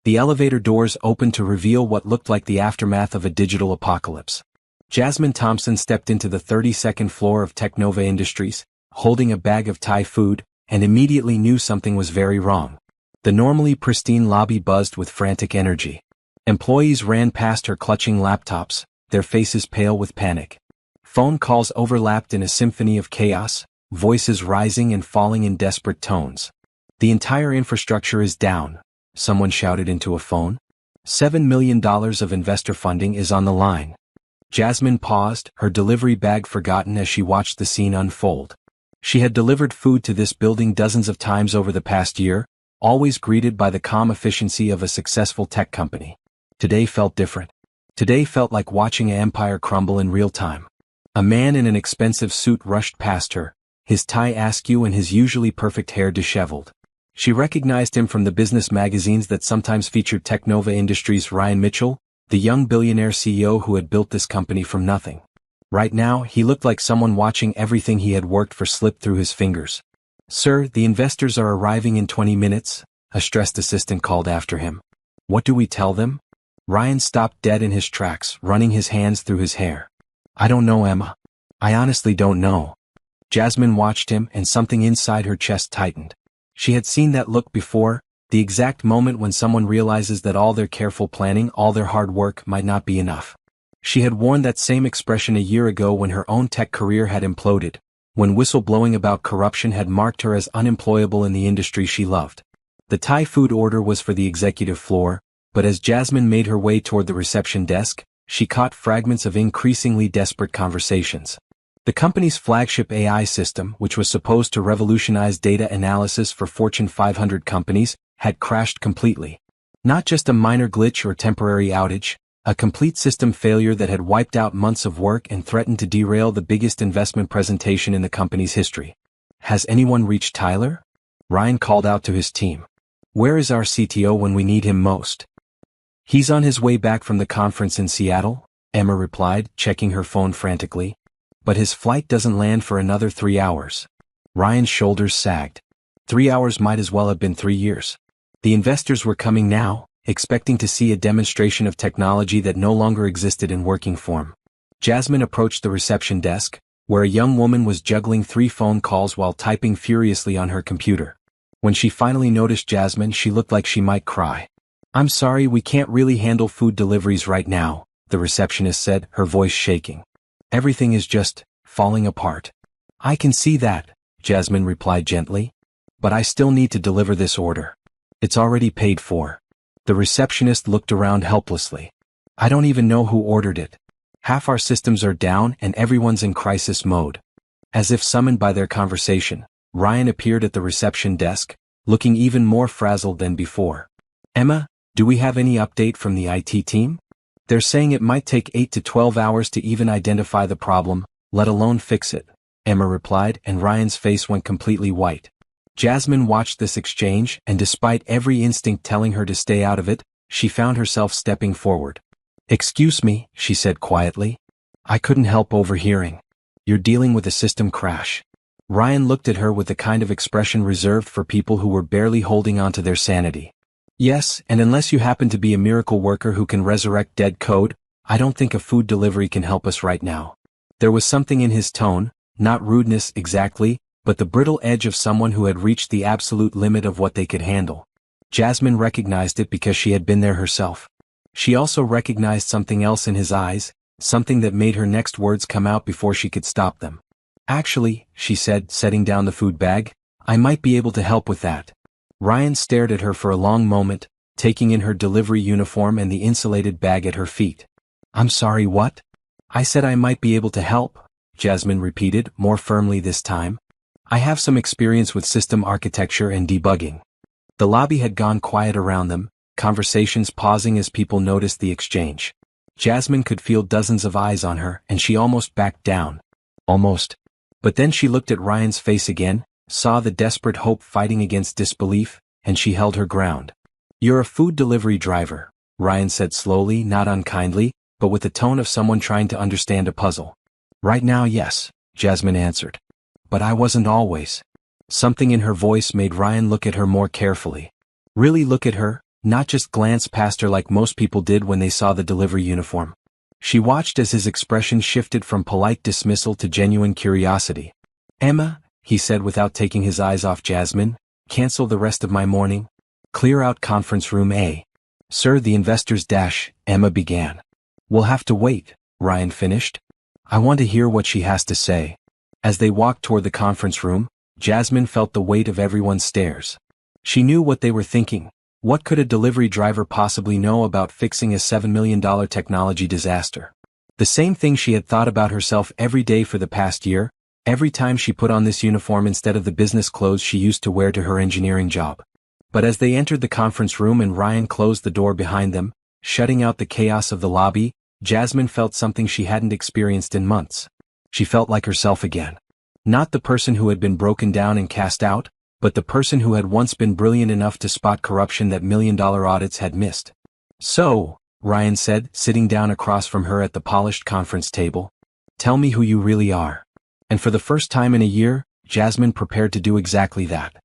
The elevator doors opened to reveal what looked like the aftermath of a digital apocalypse. Jasmine Thompson stepped into the 32nd floor of Technova Industries, holding a bag of Thai food, and immediately knew something was very wrong. The normally pristine lobby buzzed with frantic energy. Employees ran past her clutching laptops, their faces pale with panic. Phone calls overlapped in a symphony of chaos, voices rising and falling in desperate tones. "The entire infrastructure is down," someone shouted into a phone. $7 million of investor funding is on the line. Jasmine paused, her delivery bag forgotten as she watched the scene unfold. She had delivered food to this building dozens of times over the past year, always greeted by the calm efficiency of a successful tech company. Today felt different. Today felt like watching an empire crumble in real time. A man in an expensive suit rushed past her, his tie askew and his usually perfect hair disheveled. She recognized him from the business magazines that sometimes featured Technova Industries. Ryan Mitchell, the young billionaire CEO who had built this company from nothing. Right now, he looked like someone watching everything he had worked for slip through his fingers. "Sir, the investors are arriving in 20 minutes, a stressed assistant called after him. "What do we tell them?" Ryan stopped dead in his tracks, running his hands through his hair. "I don't know, Emma. I honestly don't know." Jasmine watched him, and something inside her chest tightened. She had seen that look before, the exact moment when someone realizes that all their careful planning, all their hard work might not be enough. She had worn that same expression a year ago when her own tech career had imploded, when whistleblowing about corruption had marked her as unemployable in the industry she loved. The Thai food order was for the executive floor, but as Jasmine made her way toward the reception desk, she caught fragments of increasingly desperate conversations. The company's flagship AI system, which was supposed to revolutionize data analysis for Fortune 500 companies, had crashed completely. Not just a minor glitch or temporary outage, a complete system failure that had wiped out months of work and threatened to derail the biggest investment presentation in the company's history. "Has anyone reached Tyler?" Ryan called out to his team. "Where is our CTO when we need him most?" "He's on his way back from the conference in Seattle," Emma replied, checking her phone frantically. "But his flight doesn't land for another 3 hours." Ryan's shoulders sagged. 3 hours might as well have been 3 years. The investors were coming now, expecting to see a demonstration of technology that no longer existed in working form. Jasmine approached the reception desk, where a young woman was juggling 3 phone calls while typing furiously on her computer. When she finally noticed Jasmine, she looked like she might cry. "I'm sorry, we can't really handle food deliveries right now," the receptionist said, her voice shaking. "Everything is just falling apart." "I can see that," Jasmine replied gently. "But I still need to deliver this order. It's already paid for." The receptionist looked around helplessly. "I don't even know who ordered it. Half our systems are down and everyone's in crisis mode." As if summoned by their conversation, Ryan appeared at the reception desk, looking even more frazzled than before. "Emma, do we have any update from the IT team? They're saying it might take 8 to 12 hours to even identify the problem, let alone fix it," Emma replied, and Ryan's face went completely white. Jasmine watched this exchange, and despite every instinct telling her to stay out of it, she found herself stepping forward. "Excuse me," she said quietly. "I couldn't help overhearing. You're dealing with a system crash." Ryan looked at her with the kind of expression reserved for people who were barely holding on to their sanity. "Yes, and unless you happen to be a miracle worker who can resurrect dead code, I don't think a food delivery can help us right now." There was something in his tone, not rudeness exactly, but the brittle edge of someone who had reached the absolute limit of what they could handle. Jasmine recognized it because she had been there herself. She also recognized something else in his eyes, something that made her next words come out before she could stop them. "Actually," she said, setting down the food bag, "I might be able to help with that." Ryan stared at her for a long moment, taking in her delivery uniform and the insulated bag at her feet. "I'm sorry, what?" "I said I might be able to help," Jasmine repeated, more firmly this time. "I have some experience with system architecture and debugging." The lobby had gone quiet around them, conversations pausing as people noticed the exchange. Jasmine could feel dozens of eyes on her, and she almost backed down. Almost. But then she looked at Ryan's face again, saw the desperate hope fighting against disbelief, and she held her ground. "You're a food delivery driver," Ryan said slowly, not unkindly, but with the tone of someone trying to understand a puzzle. "Right now, yes," Jasmine answered. "But I wasn't always." Something in her voice made Ryan look at her more carefully. Really look at her, not just glance past her like most people did when they saw the delivery uniform. She watched as his expression shifted from polite dismissal to genuine curiosity. "Emma," he said without taking his eyes off Jasmine, "cancel the rest of my morning. Clear out conference room A." "Sir, the investors dash," Emma began. "We'll have to wait," Ryan finished. "I want to hear what she has to say." As they walked toward the conference room, Jasmine felt the weight of everyone's stares. She knew what they were thinking. What could a delivery driver possibly know about fixing a $7 million technology disaster? The same thing she had thought about herself every day for the past year, every time she put on this uniform instead of the business clothes she used to wear to her engineering job. But as they entered the conference room and Ryan closed the door behind them, shutting out the chaos of the lobby, Jasmine felt something she hadn't experienced in months. She felt like herself again. Not the person who had been broken down and cast out, but the person who had once been brilliant enough to spot corruption that million-dollar audits had missed. "So," Ryan said, sitting down across from her at the polished conference table, "tell me who you really are." And for the first time in a year, Jasmine prepared to do exactly that.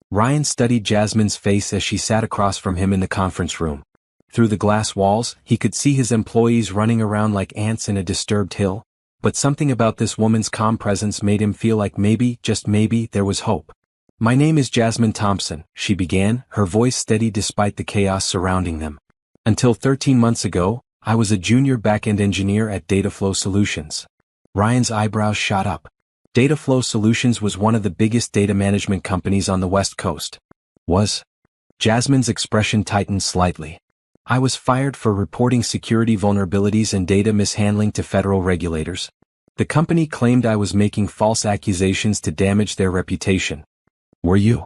Ryan studied Jasmine's face as she sat across from him in the conference room. Through the glass walls, he could see his employees running around like ants in a disturbed hill, but something about this woman's calm presence made him feel like maybe, just maybe, there was hope. "My name is Jasmine Thompson," she began, her voice steady despite the chaos surrounding them. "Until 13 months ago, I was a junior back-end engineer at Dataflow Solutions." Ryan's eyebrows shot up. Dataflow Solutions was one of the biggest data management companies on the West Coast. Was? Jasmine's expression tightened slightly. "I was fired for reporting security vulnerabilities and data mishandling to federal regulators. The company claimed I was making false accusations to damage their reputation." "Were you?"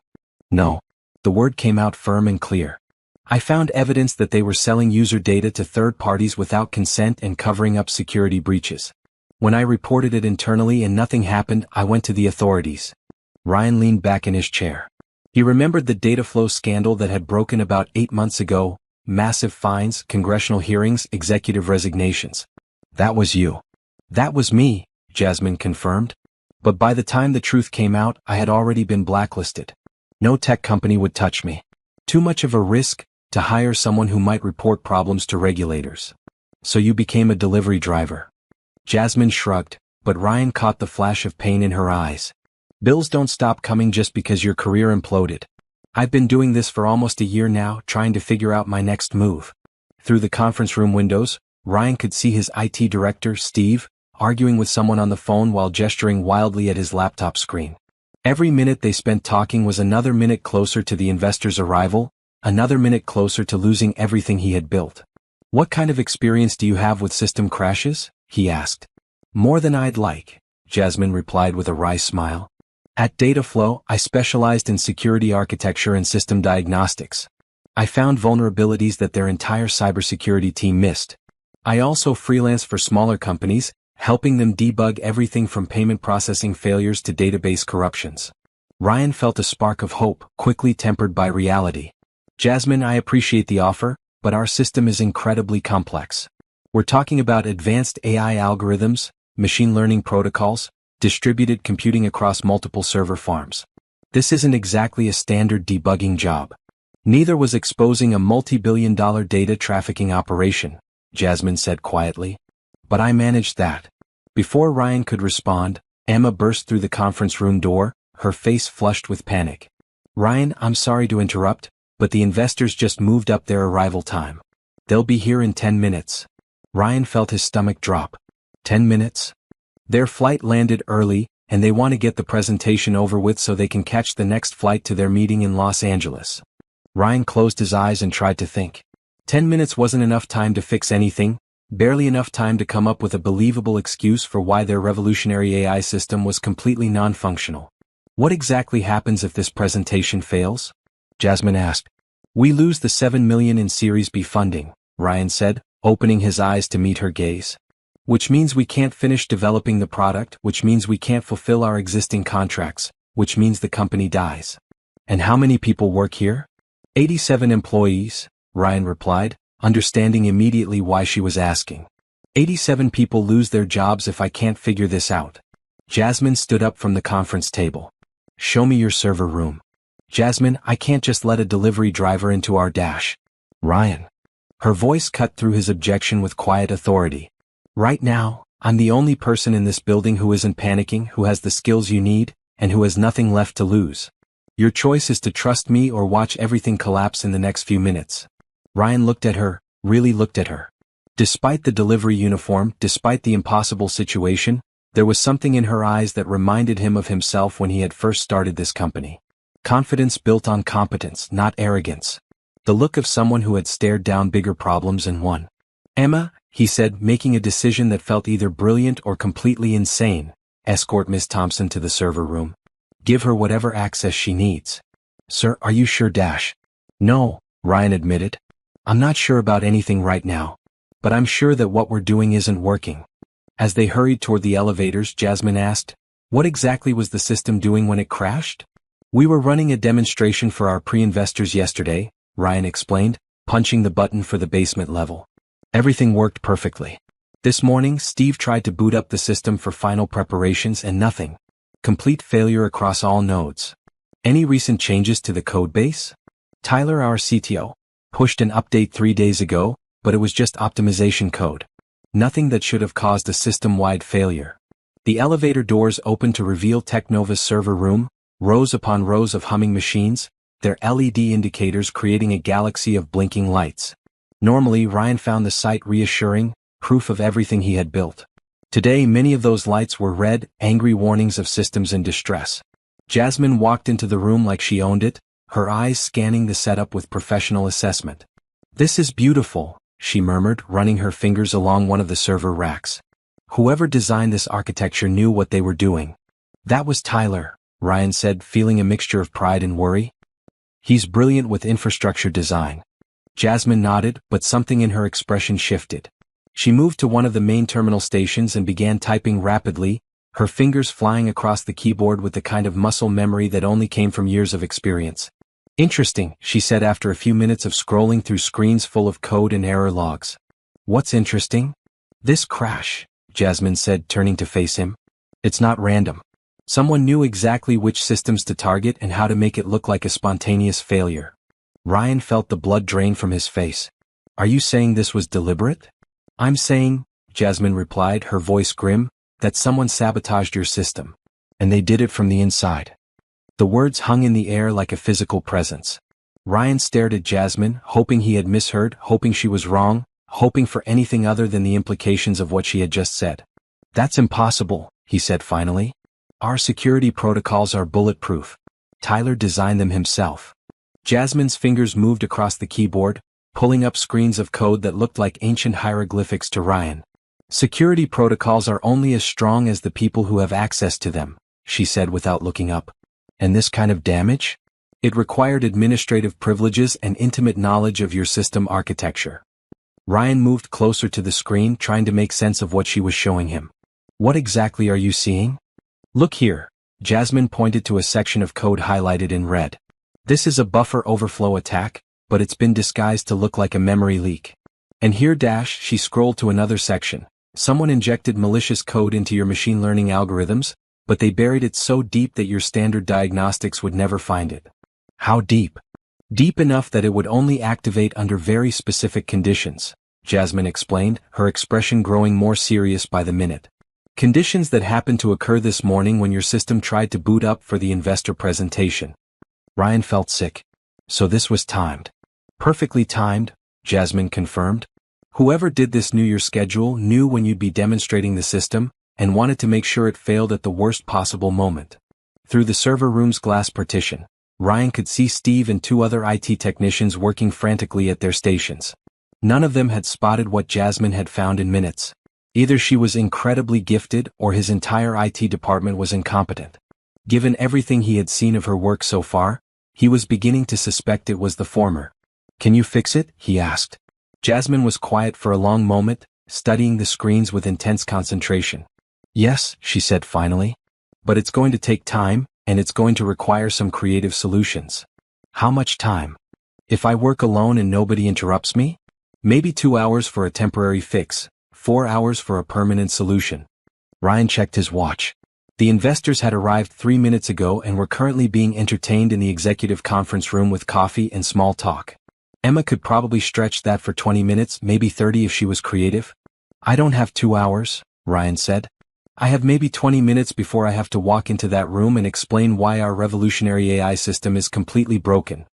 "No." The word came out firm and clear. "I found evidence that they were selling user data to third parties without consent and covering up security breaches. When I reported it internally and nothing happened, I went to the authorities." Ryan leaned back in his chair. He remembered the Dataflow scandal that had broken about 8 months ago, massive fines, congressional hearings, executive resignations. "That was you." "That was me," Jasmine confirmed. "But by the time the truth came out, I had already been blacklisted. No tech company would touch me. Too much of a risk to hire someone who might report problems to regulators." "So you became a delivery driver." Jasmine shrugged, but Ryan caught the flash of pain in her eyes. "Bills don't stop coming just because your career imploded. I've been doing this for almost a year now, trying to figure out my next move." Through the conference room windows, Ryan could see his IT director, Steve, arguing with someone on the phone while gesturing wildly at his laptop screen. Every minute they spent talking was another minute closer to the investor's arrival, another minute closer to losing everything he had built. "What kind of experience do you have with system crashes?" he asked. "More than I'd like," Jasmine replied with a wry smile. "At Dataflow, I specialized in security architecture and system diagnostics. I found vulnerabilities that their entire cybersecurity team missed. I also freelance for smaller companies, helping them debug everything from payment processing failures to database corruptions." Ryan felt a spark of hope, quickly tempered by reality. "Jasmine, I appreciate the offer, but our system is incredibly complex. We're talking about advanced AI algorithms, machine learning protocols, distributed computing across multiple server farms. This isn't exactly a standard debugging job. Neither was exposing a multi-billion-dollar data trafficking operation," Jasmine said quietly. "But I managed that." Before Ryan could respond, Emma burst through the conference room door, her face flushed with panic. "Ryan, I'm sorry to interrupt, but the investors just moved up their arrival time. They'll be here in 10 minutes. Ryan felt his stomach drop. 10 minutes? Their flight landed early, and they want to get the presentation over with so they can catch the next flight to their meeting in Los Angeles. Ryan closed his eyes and tried to think. 10 minutes wasn't enough time to fix anything, barely enough time to come up with a believable excuse for why their revolutionary AI system was completely non-functional. "What exactly happens if this presentation fails?" Jasmine asked. "We lose the $7 million in Series B funding," Ryan said, opening his eyes to meet her gaze. "Which means we can't finish developing the product, which means we can't fulfill our existing contracts, which means the company dies." "And how many people work here?" 87 employees, Ryan replied, understanding immediately why she was asking. 87 people lose their jobs if I can't figure this out." Jasmine stood up from the conference table. "Show me your server room." "Jasmine, I can't just let a delivery driver into our dash. Ryan. Her voice cut through his objection with quiet authority. Right now, I'm the only person in this building who isn't panicking, who has the skills you need, and who has nothing left to lose. Your choice is to trust me or watch everything collapse in the next few minutes. Ryan looked at her, really looked at her. Despite the delivery uniform, despite the impossible situation, there was something in her eyes that reminded him of himself when he had first started this company. Confidence built on competence, not arrogance. The look of someone who had stared down bigger problems and won. Emma, he said, making a decision that felt either brilliant or completely insane, escort Miss Thompson to the server room. Give her whatever access she needs. Sir, are you sure? No, Ryan admitted. I'm not sure about anything right now. But I'm sure that what we're doing isn't working. As they hurried toward the elevators, Jasmine asked, what exactly was the system doing when it crashed? We were running a demonstration for our pre-investors yesterday, Ryan explained, punching the button for the basement level. Everything worked perfectly. This morning, Steve tried to boot up the system for final preparations and nothing. Complete failure across all nodes. Any recent changes to the code base? Tyler, our CTO, pushed an update 3 days ago, but it was just optimization code. Nothing that should have caused a system-wide failure. The elevator doors opened to reveal Technova's server room, rows upon rows of humming machines, their LED indicators creating a galaxy of blinking lights. Normally, Ryan found the sight reassuring, proof of everything he had built. Today, many of those lights were red, angry warnings of systems in distress. Jasmine walked into the room like she owned it, her eyes scanning the setup with professional assessment. This is beautiful, she murmured, running her fingers along one of the server racks. Whoever designed this architecture knew what they were doing. That was Tyler, Ryan said, feeling a mixture of pride and worry. He's brilliant with infrastructure design. Jasmine nodded, but something in her expression shifted. She moved to one of the main terminal stations and began typing rapidly, her fingers flying across the keyboard with the kind of muscle memory that only came from years of experience. Interesting, she said after a few minutes of scrolling through screens full of code and error logs. What's interesting? This crash, Jasmine said, turning to face him. It's not random. Someone knew exactly which systems to target and how to make it look like a spontaneous failure. Ryan felt the blood drain from his face. Are you saying this was deliberate? I'm saying, Jasmine replied, her voice grim, that someone sabotaged your system. And they did it from the inside. The words hung in the air like a physical presence. Ryan stared at Jasmine, hoping he had misheard, hoping she was wrong, hoping for anything other than the implications of what she had just said. That's impossible, he said finally. Our security protocols are bulletproof. Tyler designed them himself. Jasmine's fingers moved across the keyboard, pulling up screens of code that looked like ancient hieroglyphics to Ryan. Security protocols are only as strong as the people who have access to them, she said without looking up. And this kind of damage? It required administrative privileges and intimate knowledge of your system architecture. Ryan moved closer to the screen, trying to make sense of what she was showing him. What exactly are you seeing? Look here, Jasmine pointed to a section of code highlighted in red. This is a buffer overflow attack, but it's been disguised to look like a memory leak. And here she scrolled to another section. Someone injected malicious code into your machine learning algorithms, but they buried it so deep that your standard diagnostics would never find it. How deep? Deep enough that it would only activate under very specific conditions, Jasmine explained, her expression growing more serious by the minute. Conditions that happened to occur this morning when your system tried to boot up for the investor presentation. Ryan felt sick. So this was timed. Perfectly timed, Jasmine confirmed. Whoever did this knew your schedule, knew when you'd be demonstrating the system, and wanted to make sure it failed at the worst possible moment. Through the server room's glass partition, Ryan could see Steve and 2 other IT technicians working frantically at their stations. None of them had spotted what Jasmine had found in minutes. Either she was incredibly gifted or his entire IT department was incompetent. Given everything he had seen of her work so far, he was beginning to suspect it was the former. Can you fix it? He asked. Jasmine was quiet for a long moment, studying the screens with intense concentration. Yes, she said finally. But it's going to take time, and it's going to require some creative solutions. How much time? If I work alone and nobody interrupts me? Maybe 2 hours for a temporary fix, 4 hours for a permanent solution. Ryan checked his watch. The investors had arrived 3 minutes ago and were currently being entertained in the executive conference room with coffee and small talk. Emma could probably stretch that for 20 minutes, maybe 30 if she was creative. I don't have 2 hours, Ryan said. I have maybe 20 minutes before I have to walk into that room and explain why our revolutionary AI system is completely broken.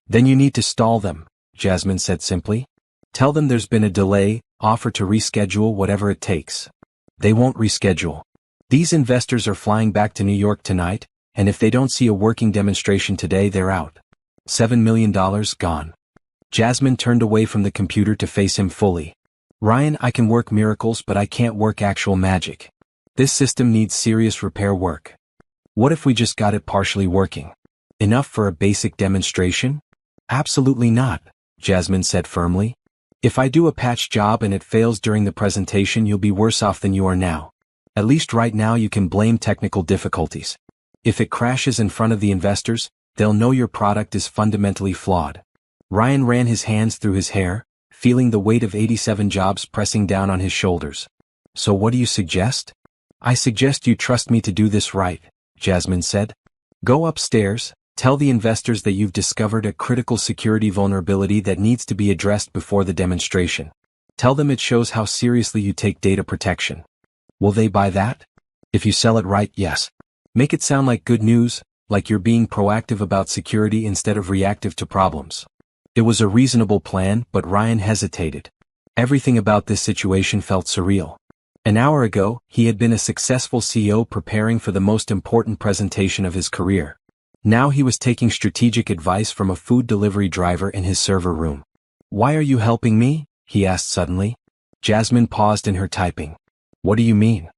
Then you need to stall them, Jasmine said simply. Tell them there's been a delay, offer to reschedule whatever it takes. They won't reschedule. These investors are flying back to New York tonight, and if they don't see a working demonstration today, they're out. $7 million gone. Jasmine turned away from the computer to face him fully. Ryan, I can work miracles, but I can't work actual magic. This system needs serious repair work. What if we just got it partially working? Enough for a basic demonstration? Absolutely not, Jasmine said firmly. If I do a patch job and it fails during the presentation, you'll be worse off than you are now. At least right now you can blame technical difficulties. If it crashes in front of the investors, they'll know your product is fundamentally flawed. Ryan ran his hands through his hair, feeling the weight of 87 jobs pressing down on his shoulders. So what do you suggest? I suggest you trust me to do this right, Jasmine said. Go upstairs, tell the investors that you've discovered a critical security vulnerability that needs to be addressed before the demonstration. Tell them it shows how seriously you take data protection. Will they buy that? If you sell it right, yes. Make it sound like good news, like you're being proactive about security instead of reactive to problems. It was a reasonable plan, but Ryan hesitated. Everything about this situation felt surreal. An hour ago, he had been a successful CEO preparing for the most important presentation of his career. Now he was taking strategic advice from a food delivery driver in his server room. Why are you helping me? He asked suddenly. Jasmine paused in her typing. What do you mean?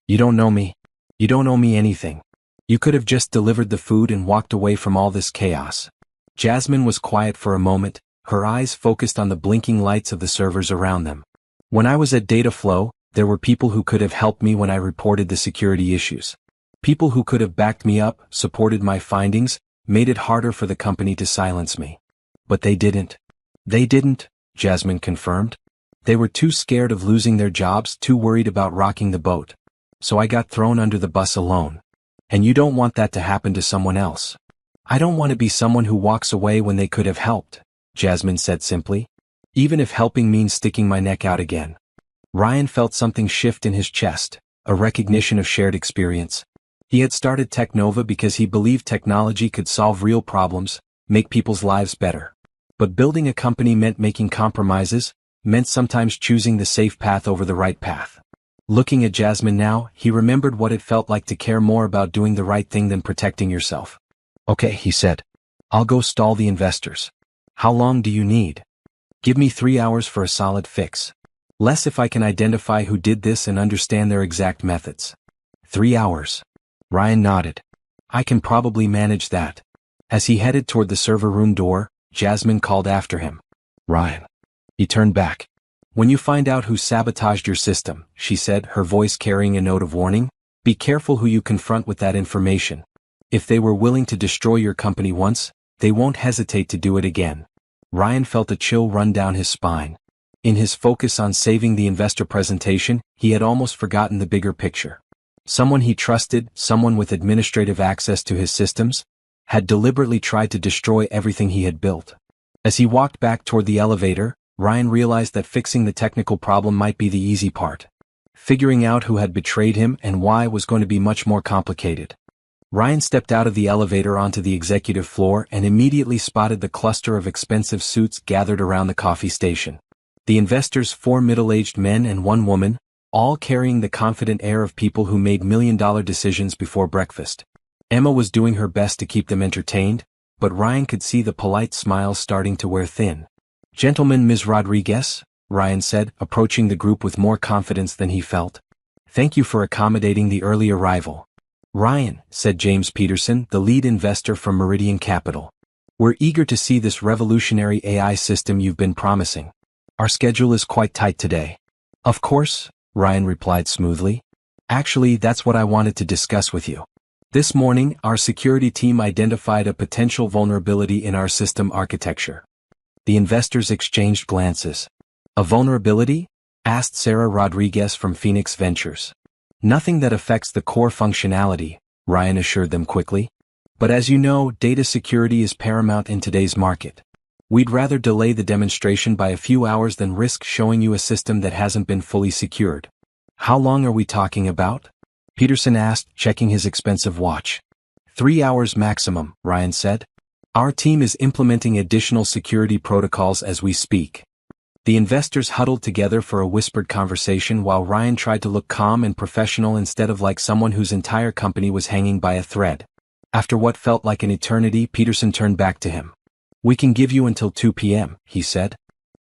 You don't know me. You don't owe me anything. You could have just delivered the food and walked away from all this chaos. Jasmine was quiet for a moment, her eyes focused on the blinking lights of the servers around them. When I was at Dataflow, there were people who could have helped me when I reported the security issues. People who could have backed me up, supported my findings, made it harder for the company to silence me. But they didn't. They didn't, Jasmine confirmed. They were too scared of losing their jobs, too worried about rocking the boat. So I got thrown under the bus alone. And you don't want that to happen to someone else. I don't want to be someone who walks away when they could have helped, Jasmine said simply. Even if helping means sticking my neck out again. Ryan felt something shift in his chest, a recognition of shared experience. He had started Technova because he believed technology could solve real problems, make people's lives better. But building a company meant making compromises, meant sometimes choosing the safe path over the right path. Looking at Jasmine now, he remembered what it felt like to care more about doing the right thing than protecting yourself. Okay, he said. I'll go stall the investors. How long do you need? Give me 3 hours for a solid fix. Less if I can identify who did this and understand their exact methods. 3 hours. Ryan nodded. I can probably manage that. As he headed toward the server room door, Jasmine called after him. Ryan. He turned back. When you find out who sabotaged your system, she said, her voice carrying a note of warning, be careful who you confront with that information. If they were willing to destroy your company once, they won't hesitate to do it again. Ryan felt a chill run down his spine. In his focus on saving the investor presentation, he had almost forgotten the bigger picture. Someone he trusted, someone with administrative access to his systems, had deliberately tried to destroy everything he had built. As he walked back toward the elevator, Ryan realized that fixing the technical problem might be the easy part. Figuring out who had betrayed him and why was going to be much more complicated. Ryan stepped out of the elevator onto the executive floor and immediately spotted the cluster of expensive suits gathered around the coffee station. The investors, 4 middle-aged men and 1 woman, all carrying the confident air of people who made million-dollar decisions before breakfast. Emma was doing her best to keep them entertained, but Ryan could see the polite smiles starting to wear thin. Gentlemen, Ms. Rodriguez, Ryan said, approaching the group with more confidence than he felt. Thank you for accommodating the early arrival. Ryan, said James Peterson, the lead investor from Meridian Capital. We're eager to see this revolutionary AI system you've been promising. Our schedule is quite tight today. Of course, Ryan replied smoothly. Actually, that's what I wanted to discuss with you. This morning, our security team identified a potential vulnerability in our system architecture. The investors exchanged glances. A vulnerability? Asked Sarah Rodriguez from Phoenix Ventures. Nothing that affects the core functionality, Ryan assured them quickly. But as you know, data security is paramount in today's market. We'd rather delay the demonstration by a few hours than risk showing you a system that hasn't been fully secured. How long are we talking about? Peterson asked, checking his expensive watch. 3 hours maximum, Ryan said. Our team is implementing additional security protocols as we speak. The investors huddled together for a whispered conversation while Ryan tried to look calm and professional instead of like someone whose entire company was hanging by a thread. After what felt like an eternity, Peterson turned back to him. We can give you until 2 p.m., he said.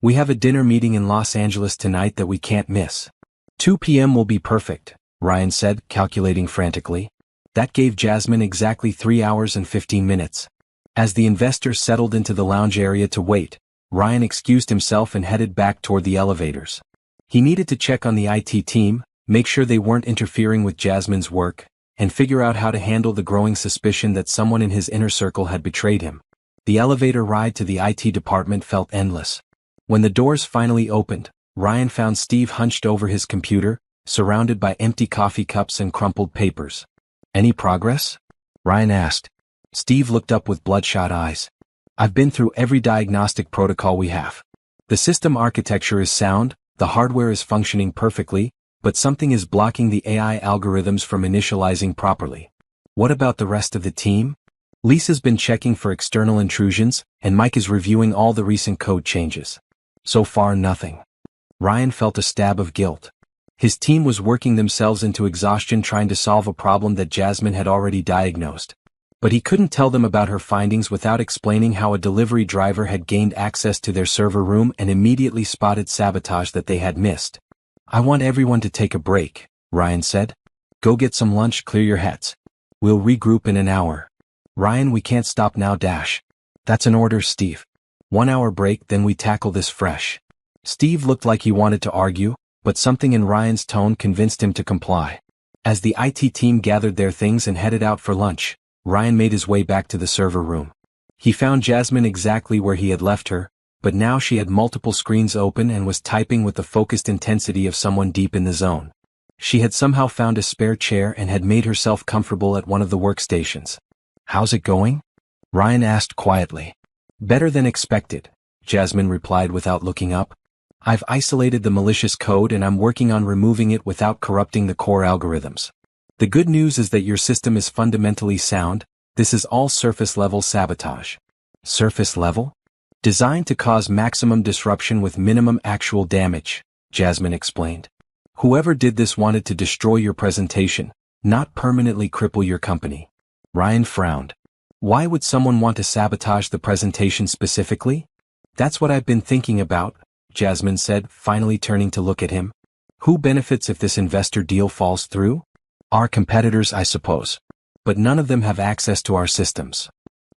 We have a dinner meeting in Los Angeles tonight that we can't miss. 2 p.m. will be perfect, Ryan said, calculating frantically. That gave Jasmine exactly 3 hours and 15 minutes. As the investors settled into the lounge area to wait, Ryan excused himself and headed back toward the elevators. He needed to check on the IT team, make sure they weren't interfering with Jasmine's work, and figure out how to handle the growing suspicion that someone in his inner circle had betrayed him. The elevator ride to the IT department felt endless. When the doors finally opened, Ryan found Steve hunched over his computer, surrounded by empty coffee cups and crumpled papers. Any progress? Ryan asked. Steve looked up with bloodshot eyes. I've been through every diagnostic protocol we have. The system architecture is sound, the hardware is functioning perfectly, but something is blocking the AI algorithms from initializing properly. What about the rest of the team? Lisa's been checking for external intrusions, and Mike is reviewing all the recent code changes. So far, nothing. Ryan felt a stab of guilt. His team was working themselves into exhaustion trying to solve a problem that Jasmine had already diagnosed. But he couldn't tell them about her findings without explaining how a delivery driver had gained access to their server room and immediately spotted sabotage that they had missed. I want everyone to take a break, Ryan said. Go get some lunch, clear your heads. We'll regroup in an hour. Ryan, we can't stop now. That's an order, Steve. 1 hour break, then we tackle this fresh. Steve looked like he wanted to argue, but something in Ryan's tone convinced him to comply. As the IT team gathered their things and headed out for lunch, Ryan made his way back to the server room. He found Jasmine exactly where he had left her, but now she had multiple screens open and was typing with the focused intensity of someone deep in the zone. She had somehow found a spare chair and had made herself comfortable at one of the workstations. How's it going? Ryan asked quietly. Better than expected, Jasmine replied without looking up. I've isolated the malicious code and I'm working on removing it without corrupting the core algorithms. The good news is that your system is fundamentally sound. This is all surface-level sabotage. Surface level? Designed to cause maximum disruption with minimum actual damage, Jasmine explained. Whoever did this wanted to destroy your presentation, not permanently cripple your company. Ryan frowned. Why would someone want to sabotage the presentation specifically? That's what I've been thinking about, Jasmine said, finally turning to look at him. Who benefits if this investor deal falls through? Our competitors, I suppose. But none of them have access to our systems.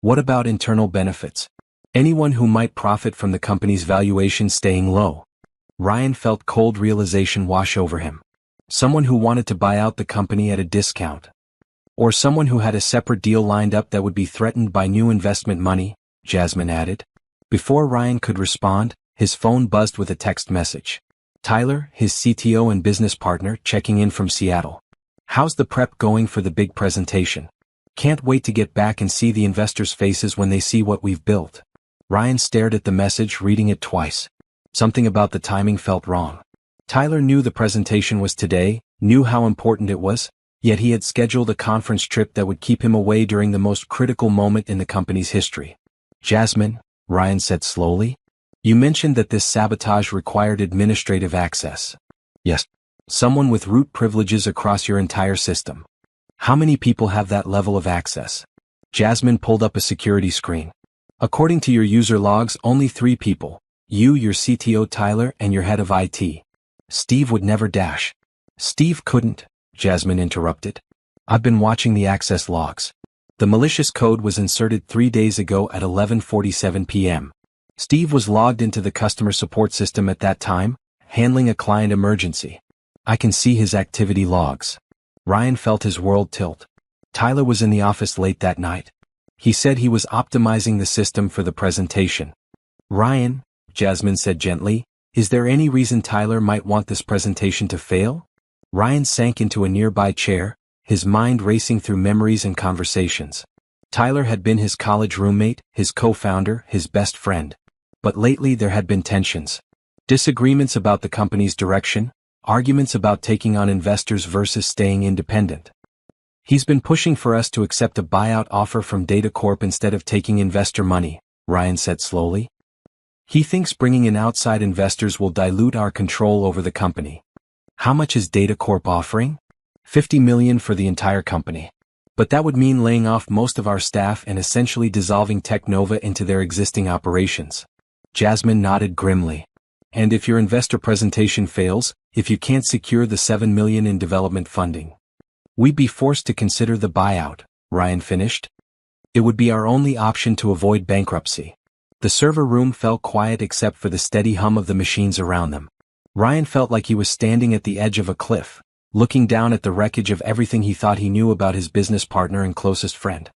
What about internal benefits? Anyone who might profit from the company's valuation staying low. Ryan felt cold realization wash over him. Someone who wanted to buy out the company at a discount. Or someone who had a separate deal lined up that would be threatened by new investment money, Jasmine added. Before Ryan could respond, his phone buzzed with a text message. Tyler, his CTO and business partner, checking in from Seattle. How's the prep going for the big presentation? Can't wait to get back and see the investors' faces when they see what we've built. Ryan stared at the message, reading it twice. Something about the timing felt wrong. Tyler knew the presentation was today, knew how important it was, yet he had scheduled a conference trip that would keep him away during the most critical moment in the company's history. Jasmine, Ryan said slowly, you mentioned that this sabotage required administrative access. Yes. Someone with root privileges across your entire system. How many people have that level of access? Jasmine pulled up a security screen. According to your user logs, only 3 people. You, your CTO Tyler, and your head of IT. Steve would never dash. Steve couldn't, Jasmine interrupted. I've been watching the access logs. The malicious code was inserted 3 days ago at 11:47 p.m. Steve was logged into the customer support system at that time, handling a client emergency. I can see his activity logs. Ryan felt his world tilt. Tyler was in the office late that night. He said he was optimizing the system for the presentation. Ryan, Jasmine said gently, is there any reason Tyler might want this presentation to fail? Ryan sank into a nearby chair, his mind racing through memories and conversations. Tyler had been his college roommate, his co-founder, his best friend. But lately there had been tensions. Disagreements about the company's direction, arguments about taking on investors versus staying independent. He's been pushing for us to accept a buyout offer from Data Corp instead of taking investor money, Ryan said slowly. He thinks bringing in outside investors will dilute our control over the company. How much is Data Corp offering? $50 million for the entire company. But that would mean laying off most of our staff and essentially dissolving Technova into their existing operations. Jasmine nodded grimly. And if your investor presentation fails, if you can't secure the $7 million in development funding, we'd be forced to consider the buyout, Ryan finished. It would be our only option to avoid bankruptcy. The server room fell quiet except for the steady hum of the machines around them. Ryan felt like he was standing at the edge of a cliff, looking down at the wreckage of everything he thought he knew about his business partner and closest friend.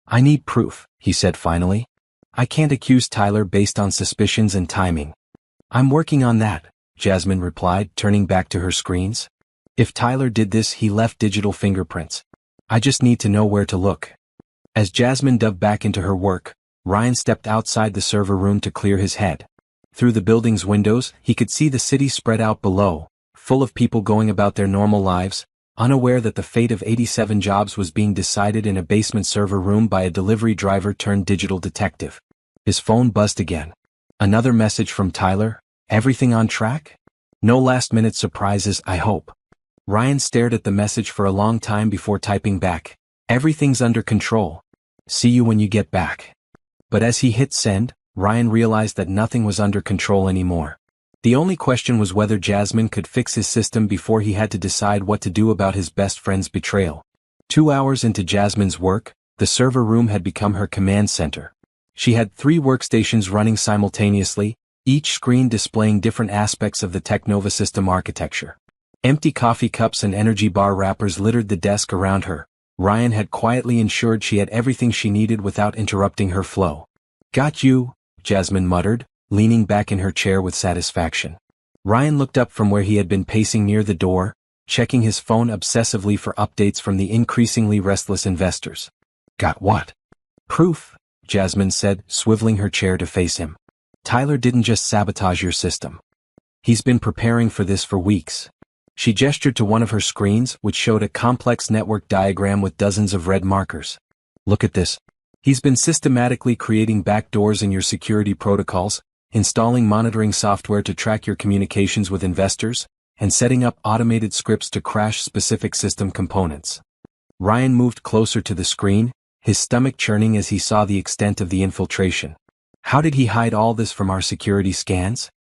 I need proof, he said finally. I can't accuse Tyler based on suspicions and timing. I'm working on that, Jasmine replied, turning back to her screens. If Tyler did this, he left digital fingerprints. I just need to know where to look. As Jasmine dove back into her work, Ryan stepped outside the server room to clear his head. Through the building's windows, he could see the city spread out below, full of people going about their normal lives, unaware that the fate of 87 jobs was being decided in a basement server room by a delivery driver turned digital detective. His phone buzzed again. Another message from Tyler. Everything on track? No last-minute surprises, I hope. Ryan stared at the message for a long time before typing back. Everything's under control. See you when you get back. But as he hit send, Ryan realized that nothing was under control anymore. The only question was whether Jasmine could fix his system before he had to decide what to do about his best friend's betrayal. 2 hours into Jasmine's work, the server room had become her command center. She had 3 workstations running simultaneously, each screen displaying different aspects of the Technova system architecture. Empty coffee cups and energy bar wrappers littered the desk around her. Ryan had quietly ensured she had everything she needed without interrupting her flow. Got you, Jasmine muttered, leaning back in her chair with satisfaction. Ryan looked up from where he had been pacing near the door, checking his phone obsessively for updates from the increasingly restless investors. Got what? Proof, Jasmine said, swiveling her chair to face him. Tyler didn't just sabotage your system. He's been preparing for this for weeks. She gestured to one of her screens, which showed a complex network diagram with dozens of red markers. Look at this. He's been systematically creating backdoors in your security protocols, installing monitoring software to track your communications with investors, and setting up automated scripts to crash specific system components. Ryan moved closer to the screen, his stomach churning as he saw the extent of the infiltration. How did he hide all this from our security scans?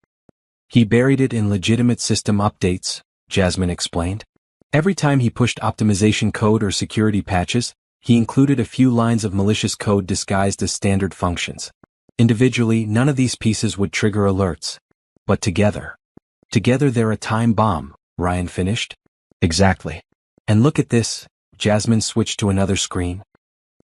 He buried it in legitimate system updates, Jasmine explained. Every time he pushed optimization code or security patches, he included a few lines of malicious code disguised as standard functions. Individually, none of these pieces would trigger alerts. But together they're a time bomb, Ryan finished. Exactly. And look at this, Jasmine switched to another screen.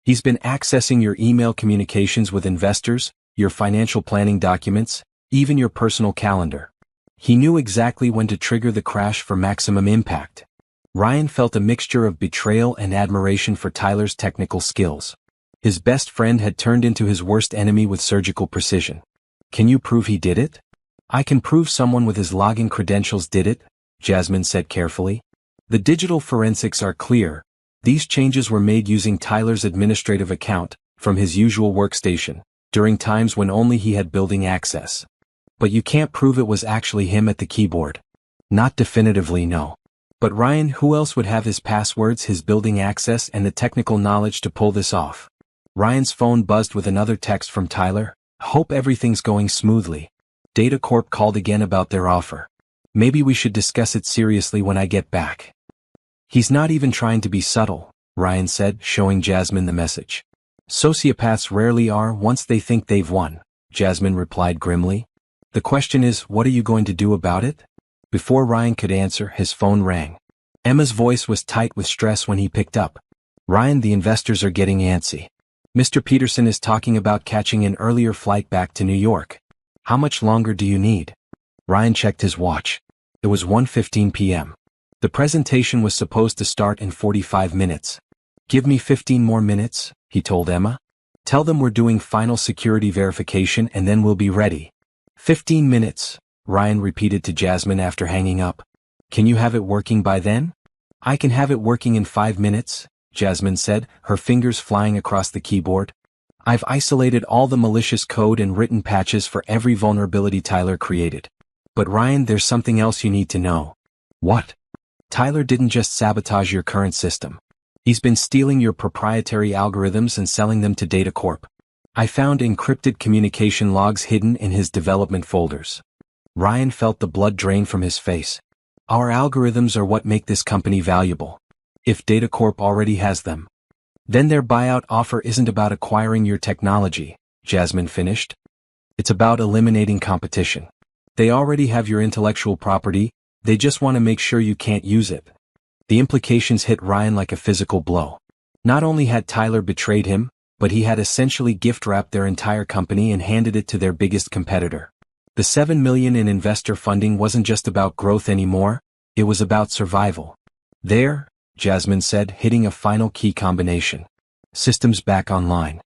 He's been accessing your email communications with investors, your financial planning documents, even your personal calendar. He knew exactly when to trigger the crash for maximum impact. Ryan felt a mixture of betrayal and admiration for Tyler's technical skills. His best friend had turned into his worst enemy with surgical precision. Can you prove he did it? I can prove someone with his login credentials did it, Jasmine said carefully. The digital forensics are clear. These changes were made using Tyler's administrative account, from his usual workstation, during times when only he had building access. But you can't prove it was actually him at the keyboard. Not definitively, no. But Ryan, who else would have his passwords, his building access, and the technical knowledge to pull this off? Ryan's phone buzzed with another text from Tyler. Hope everything's going smoothly. Data Corp called again about their offer. Maybe we should discuss it seriously when I get back. He's not even trying to be subtle, Ryan said, showing Jasmine the message. Sociopaths rarely are once they think they've won, Jasmine replied grimly. The question is, what are you going to do about it? Before Ryan could answer, his phone rang. Emma's voice was tight with stress when he picked up. Ryan, the investors are getting antsy. Mr. Peterson is talking about catching an earlier flight back to New York. How much longer do you need? Ryan checked his watch. It was 1:15 p.m. The presentation was supposed to start in 45 minutes. Give me 15 more minutes, he told Emma. Tell them we're doing final security verification and then we'll be ready. 15 minutes, Ryan repeated to Jasmine after hanging up. Can you have it working by then? I can have it working in 5 minutes, Jasmine said, her fingers flying across the keyboard. I've isolated all the malicious code and written patches for every vulnerability Tyler created. But Ryan, there's something else you need to know. What? Tyler didn't just sabotage your current system. He's been stealing your proprietary algorithms and selling them to Data Corp. I found encrypted communication logs hidden in his development folders. Ryan felt the blood drain from his face. Our algorithms are what make this company valuable. If Data Corp already has them, then their buyout offer isn't about acquiring your technology, Jasmine finished. It's about eliminating competition. They already have your intellectual property, they just want to make sure you can't use it. The implications hit Ryan like a physical blow. Not only had Tyler betrayed him, but he had essentially gift-wrapped their entire company and handed it to their biggest competitor. The $7 million in investor funding wasn't just about growth anymore, it was about survival. There, Jasmine said, hitting a final key combination. Systems back online.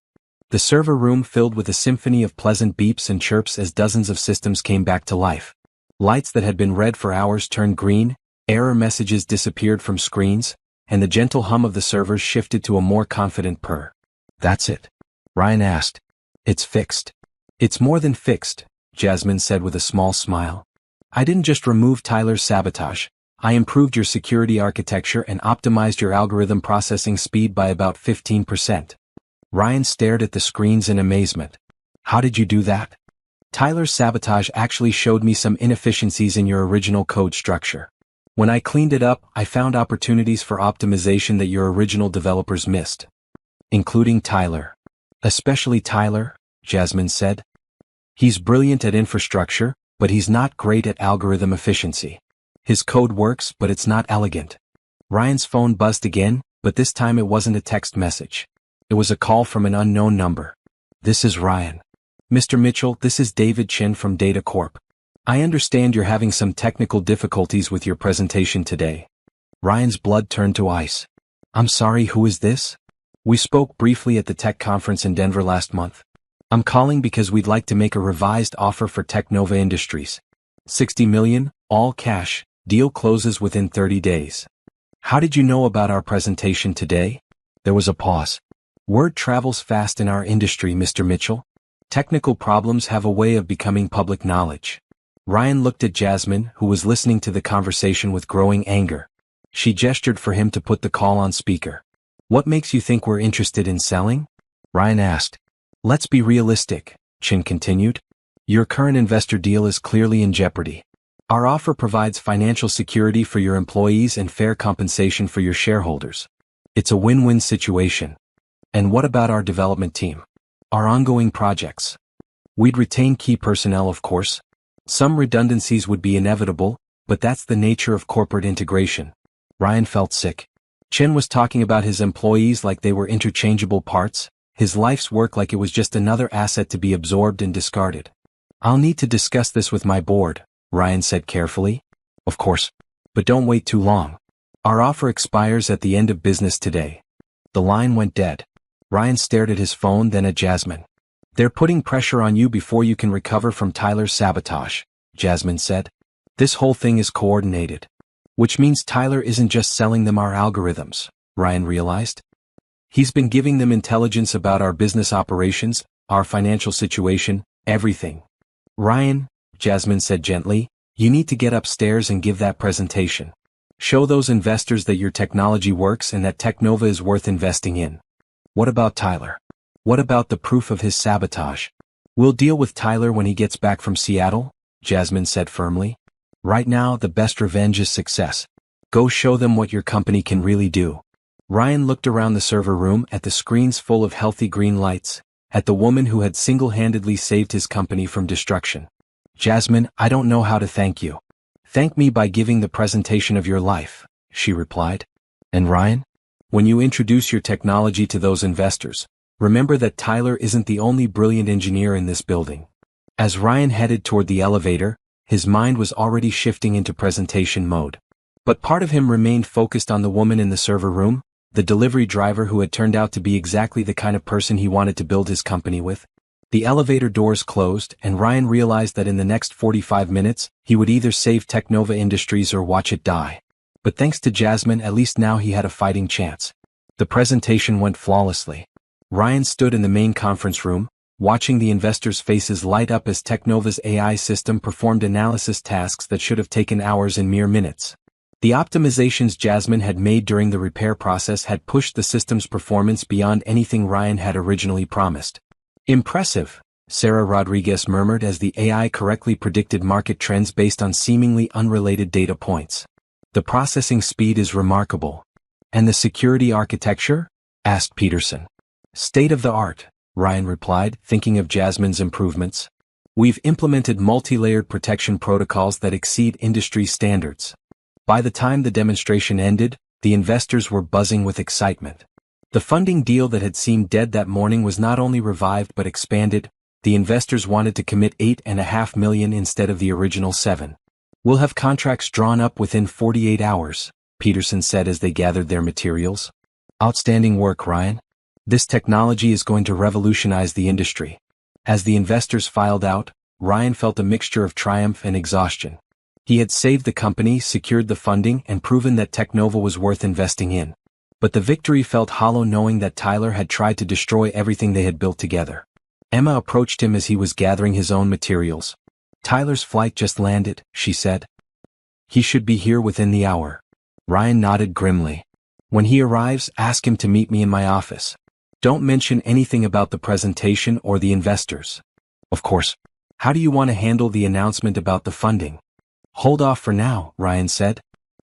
The server room filled with a symphony of pleasant beeps and chirps as dozens of systems came back to life. Lights that had been red for hours turned green, error messages disappeared from screens, and the gentle hum of the servers shifted to a more confident purr. That's it? Ryan asked. It's fixed. It's more than fixed, Jasmine said with a small smile. I didn't just remove Tyler's sabotage. I improved your security architecture and optimized your algorithm processing speed by about 15%. Ryan stared at the screens in amazement. How did you do that? Tyler's sabotage actually showed me some inefficiencies in your original code structure. When I cleaned it up, I found opportunities for optimization that your original developers missed. Including Tyler. Especially Tyler, Jasmine said. He's brilliant at infrastructure, but he's not great at algorithm efficiency. His code works, but it's not elegant. Ryan's phone buzzed again, but this time it wasn't a text message. It was a call from an unknown number. This is Ryan. Mr. Mitchell, this is David Chin from Data Corp. I understand you're having some technical difficulties with your presentation today. Ryan's blood turned to ice. I'm sorry, who is this? We spoke briefly at the tech conference in Denver last month. I'm calling because we'd like to make a revised offer for Technova Industries. $60 million, all cash, deal closes within 30 days. How did you know about our presentation today? There was a pause. Word travels fast in our industry, Mr. Mitchell. Technical problems have a way of becoming public knowledge. Ryan looked at Jasmine, who was listening to the conversation with growing anger. She gestured for him to put the call on speaker. What makes you think we're interested in selling? Ryan asked. Let's be realistic, Chin continued. Your current investor deal is clearly in jeopardy. Our offer provides financial security for your employees and fair compensation for your shareholders. It's a win-win situation. And what about our development team? Our ongoing projects? We'd retain key personnel, of course. Some redundancies would be inevitable, but that's the nature of corporate integration. Ryan felt sick. Chin was talking about his employees like they were interchangeable parts, his life's work like it was just another asset to be absorbed and discarded. I'll need to discuss this with my board, Ryan said carefully. Of course. But don't wait too long. Our offer expires at the end of business today. The line went dead. Ryan stared at his phone, then at Jasmine. They're putting pressure on you before you can recover from Tyler's sabotage, Jasmine said. This whole thing is coordinated. Which means Tyler isn't just selling them our algorithms, Ryan realized. He's been giving them intelligence about our business operations, our financial situation, everything. Ryan, Jasmine said gently, you need to get upstairs and give that presentation. Show those investors that your technology works and that Technova is worth investing in. What about Tyler? What about the proof of his sabotage? We'll deal with Tyler when he gets back from Seattle, Jasmine said firmly. Right now, the best revenge is success. Go show them what your company can really do. Ryan looked around the server room at the screens full of healthy green lights, at the woman who had single-handedly saved his company from destruction. Jasmine, I don't know how to thank you. Thank me by giving the presentation of your life, she replied. And Ryan? When you introduce your technology to those investors, remember that Tyler isn't the only brilliant engineer in this building. As Ryan headed toward the elevator, his mind was already shifting into presentation mode. But part of him remained focused on the woman in the server room, the delivery driver who had turned out to be exactly the kind of person he wanted to build his company with. The elevator doors closed, and Ryan realized that in the next 45 minutes, he would either save Technova Industries or watch it die. But thanks to Jasmine, at least now he had a fighting chance. The presentation went flawlessly. Ryan stood in the main conference room, watching the investors' faces light up as Technova's AI system performed analysis tasks that should have taken hours in mere minutes. The optimizations Jasmine had made during the repair process had pushed the system's performance beyond anything Ryan had originally promised. Impressive, Sarah Rodriguez murmured as the AI correctly predicted market trends based on seemingly unrelated data points. The processing speed is remarkable. And the security architecture? Asked Peterson. State of the art, Ryan replied, thinking of Jasmine's improvements. We've implemented multi-layered protection protocols that exceed industry standards. By the time the demonstration ended, the investors were buzzing with excitement. The funding deal that had seemed dead that morning was not only revived but expanded. The investors wanted to commit $8.5 million instead of the original $7 million. We'll have contracts drawn up within 48 hours, Peterson said as they gathered their materials. Outstanding work, Ryan. This technology is going to revolutionize the industry. As the investors filed out, Ryan felt a mixture of triumph and exhaustion. He had saved the company, secured the funding, and proven that Technova was worth investing in. But the victory felt hollow knowing that Tyler had tried to destroy everything they had built together. Emma approached him as he was gathering his own materials. Tyler's flight just landed, she said. He should be here within the hour. Ryan nodded grimly. When he arrives, ask him to meet me in my office. Don't mention anything about the presentation or the investors. Of course. How do you want to handle the announcement about the funding? Hold off for now, Ryan said.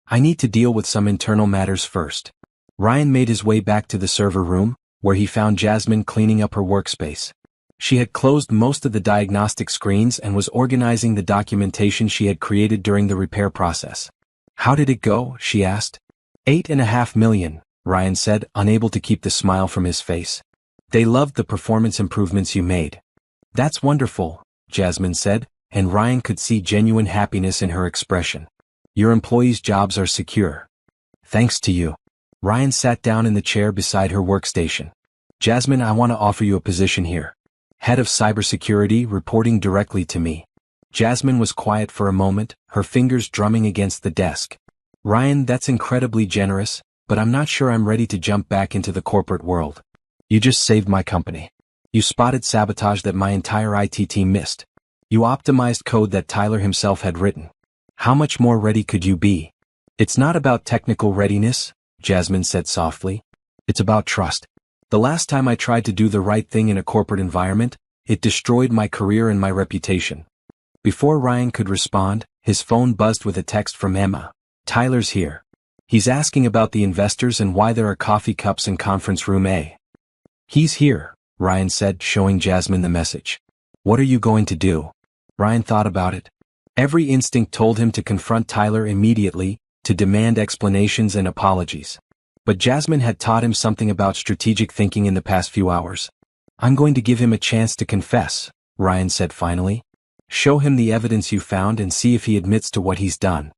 I need to deal with some internal matters first. Ryan made his way back to the server room, where he found Jasmine cleaning up her workspace. She had closed most of the diagnostic screens and was organizing the documentation she had created during the repair process. How did it go? She asked. $8.5 million, Ryan said, unable to keep the smile from his face. They loved the performance improvements you made. That's wonderful, Jasmine said, and Ryan could see genuine happiness in her expression. Your employees' jobs are secure. Thanks to you. Ryan sat down in the chair beside her workstation. Jasmine, I want to offer you a position here. Head of Cybersecurity, reporting directly to me. Jasmine was quiet for a moment, her fingers drumming against the desk. Ryan, that's incredibly generous, but I'm not sure I'm ready to jump back into the corporate world. You just saved my company. You spotted sabotage that my entire IT team missed. You optimized code that Tyler himself had written. How much more ready could you be? It's not about technical readiness, Jasmine said softly. It's about trust. The last time I tried to do the right thing in a corporate environment, it destroyed my career and my reputation. Before Ryan could respond, his phone buzzed with a text from Emma. Tyler's here. He's asking about the investors and why there are coffee cups in conference room A. He's here, Ryan said, showing Jasmine the message. What are you going to do? Ryan thought about it. Every instinct told him to confront Tyler immediately, to demand explanations and apologies. But Jasmine had taught him something about strategic thinking in the past few hours. I'm going to give him a chance to confess, Ryan said finally. Show him the evidence you found and see if he admits to what he's done.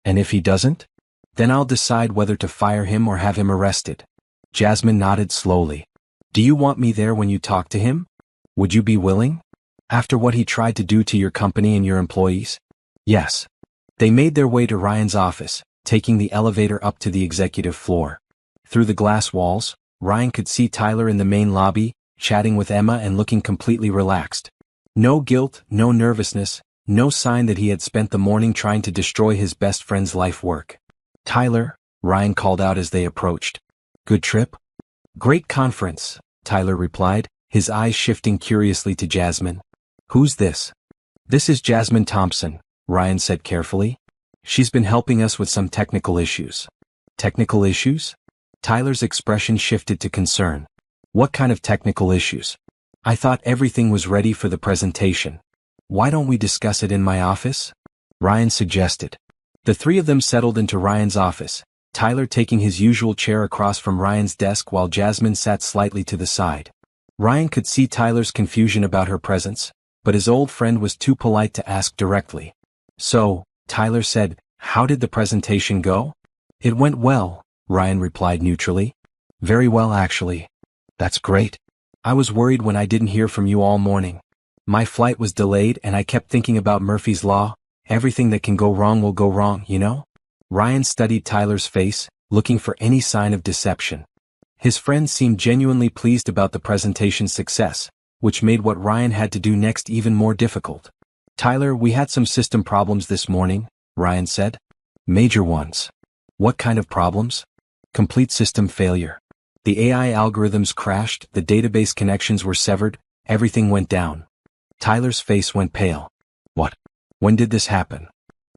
And if he doesn't? Then I'll decide whether to fire him or have him arrested. Jasmine nodded slowly. Do you want me there when you talk to him? Would you be willing? After what he tried to do to your company and your employees? Yes. They made their way to Ryan's office, taking the elevator up to the executive floor. Through the glass walls, Ryan could see Tyler in the main lobby, chatting with Emma and looking completely relaxed. No guilt, no nervousness, no sign that he had spent the morning trying to destroy his best friend's life work. Tyler, Ryan called out as they approached. Good trip? Great conference, Tyler replied, his eyes shifting curiously to Jasmine. Who's this? This is Jasmine Thompson, Ryan said carefully. She's been helping us with some technical issues. Technical issues? Tyler's expression shifted to concern. What kind of technical issues? I thought everything was ready for the presentation. Why don't we discuss it in my office? Ryan suggested. The three of them settled into Ryan's office, Tyler taking his usual chair across from Ryan's desk while Jasmine sat slightly to the side. Ryan could see Tyler's confusion about her presence, but his old friend was too polite to ask directly. So, Tyler said, how did the presentation go? It went well, Ryan replied neutrally. Very well actually. That's great. I was worried when I didn't hear from you all morning. My flight was delayed and I kept thinking about Murphy's Law. Everything that can go wrong will go wrong, you know? Ryan studied Tyler's face, looking for any sign of deception. His friend seemed genuinely pleased about the presentation's success, which made what Ryan had to do next even more difficult. Tyler, we had some system problems this morning, Ryan said. Major ones. What kind of problems? Complete system failure. The AI algorithms crashed, the database connections were severed, everything went down. Tyler's face went pale. What? When did this happen?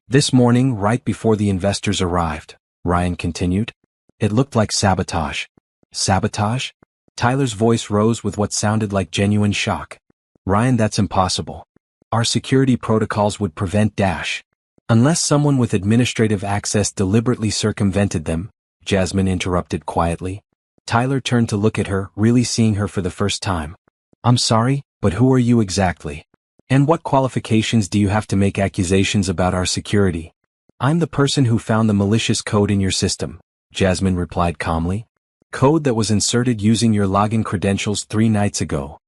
This morning, right before the investors arrived, Ryan continued. It looked like sabotage. Sabotage? Tyler's voice rose with what sounded like genuine shock. Ryan, that's impossible. Our security protocols would prevent dash. Unless someone with administrative access deliberately circumvented them, Jasmine interrupted quietly. Tyler turned to look at her, really seeing her for the first time. I'm sorry, but who are you exactly? And what qualifications do you have to make accusations about our security? I'm the person who found the malicious code in your system, Jasmine replied calmly. Code that was inserted using your login credentials 3 nights ago.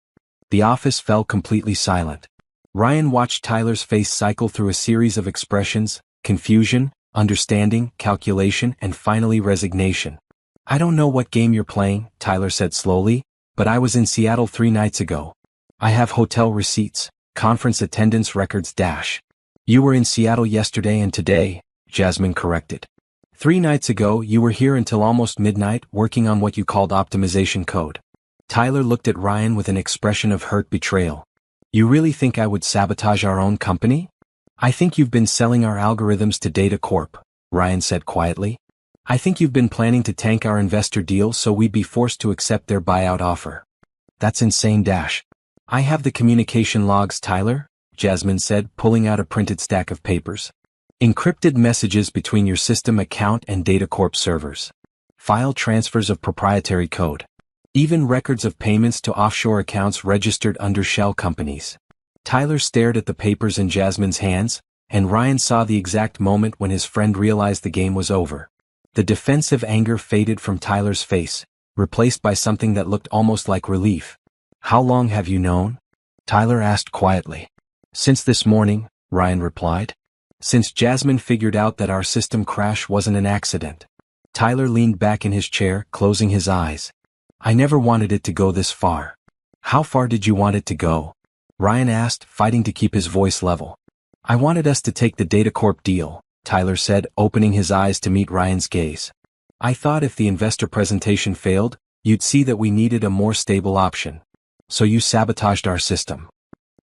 The office fell completely silent. Ryan watched Tyler's face cycle through a series of expressions: confusion, understanding, calculation, and finally resignation. I don't know what game you're playing, Tyler said slowly, but I was in Seattle 3 nights ago. I have hotel receipts, conference attendance records dash. You were in Seattle yesterday and today, Jasmine corrected. 3 nights ago you were here until almost midnight working on what you called optimization code. Tyler looked at Ryan with an expression of hurt betrayal. You really think I would sabotage our own company? I think you've been selling our algorithms to Data Corp, Ryan said quietly. I think you've been planning to tank our investor deal so we'd be forced to accept their buyout offer. That's insane dash. I have the communication logs, Tyler, Jasmine said, pulling out a printed stack of papers. Encrypted messages between your system account and Data Corp servers. File transfers of proprietary code. Even records of payments to offshore accounts registered under shell companies. Tyler stared at the papers in Jasmine's hands, and Ryan saw the exact moment when his friend realized the game was over. The defensive anger faded from Tyler's face, replaced by something that looked almost like relief. How long have you known? Tyler asked quietly. Since this morning, Ryan replied. Since Jasmine figured out that our system crash wasn't an accident. Tyler leaned back in his chair, closing his eyes. I never wanted it to go this far. How far did you want it to go? Ryan asked, fighting to keep his voice level. I wanted us to take the Data Corp deal, Tyler said, opening his eyes to meet Ryan's gaze. I thought if the investor presentation failed, you'd see that we needed a more stable option. So you sabotaged our system.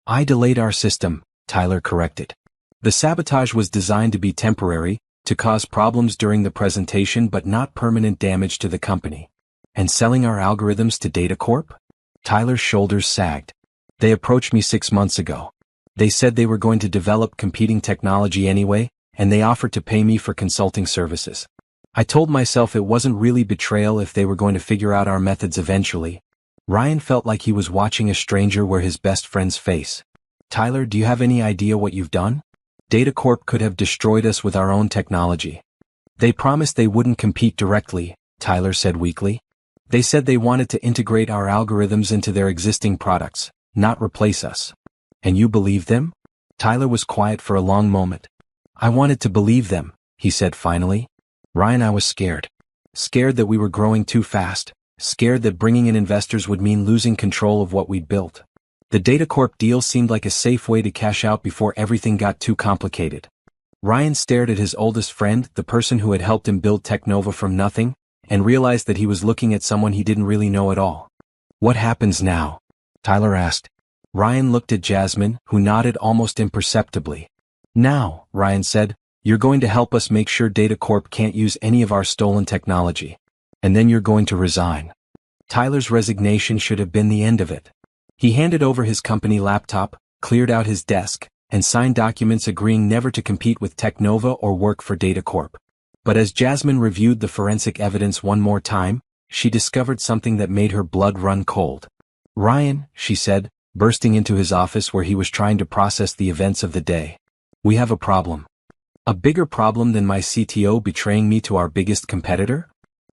I delayed our system, Tyler corrected. The sabotage was designed to be temporary, to cause problems during the presentation but not permanent damage to the company. And selling our algorithms to Data Corp? Tyler's shoulders sagged. They approached me 6 months ago. They said they were going to develop competing technology anyway, and they offered to pay me for consulting services. I told myself it wasn't really betrayal if they were going to figure out our methods eventually. Ryan felt like he was watching a stranger wear his best friend's face. Tyler, do you have any idea what you've done? Data Corp could have destroyed us with our own technology. They promised they wouldn't compete directly, Tyler said weakly. They said they wanted to integrate our algorithms into their existing products, not replace us. And you believed them? Tyler was quiet for a long moment. I wanted to believe them, he said finally. Ryan, I was scared. Scared that we were growing too fast. Scared that bringing in investors would mean losing control of what we'd built. The Data Corp deal seemed like a safe way to cash out before everything got too complicated. Ryan stared at his oldest friend, the person who had helped him build Technova from nothing, and realized that he was looking at someone he didn't really know at all. What happens now? Tyler asked. Ryan looked at Jasmine, who nodded almost imperceptibly. Now, Ryan said, you're going to help us make sure Data Corp can't use any of our stolen technology. And then you're going to resign. Tyler's resignation should have been the end of it. He handed over his company laptop, cleared out his desk, and signed documents agreeing never to compete with Technova or work for Data Corp. But as Jasmine reviewed the forensic evidence one more time, she discovered something that made her blood run cold. Ryan, she said, bursting into his office where he was trying to process the events of the day. We have a problem. A bigger problem than my CTO betraying me to our biggest competitor?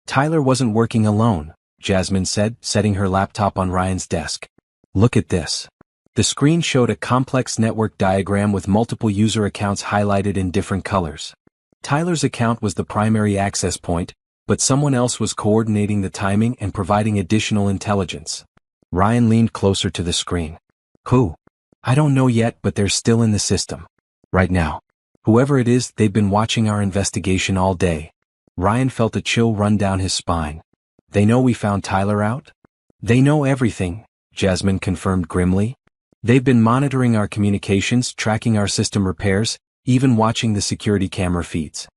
Tyler wasn't working alone, Jasmine said, setting her laptop on Ryan's desk. Look at this. The screen showed a complex network diagram with multiple user accounts highlighted in different colors. Tyler's account was the primary access point, but someone else was coordinating the timing and providing additional intelligence. Ryan leaned closer to the screen. Who? I don't know yet, but they're still in the system. Right now. Whoever it is, they've been watching our investigation all day. Ryan felt a chill run down his spine. They know we found Tyler out? They know everything, Jasmine confirmed grimly. They've been monitoring our communications, tracking our system repairs, even watching the security camera feeds.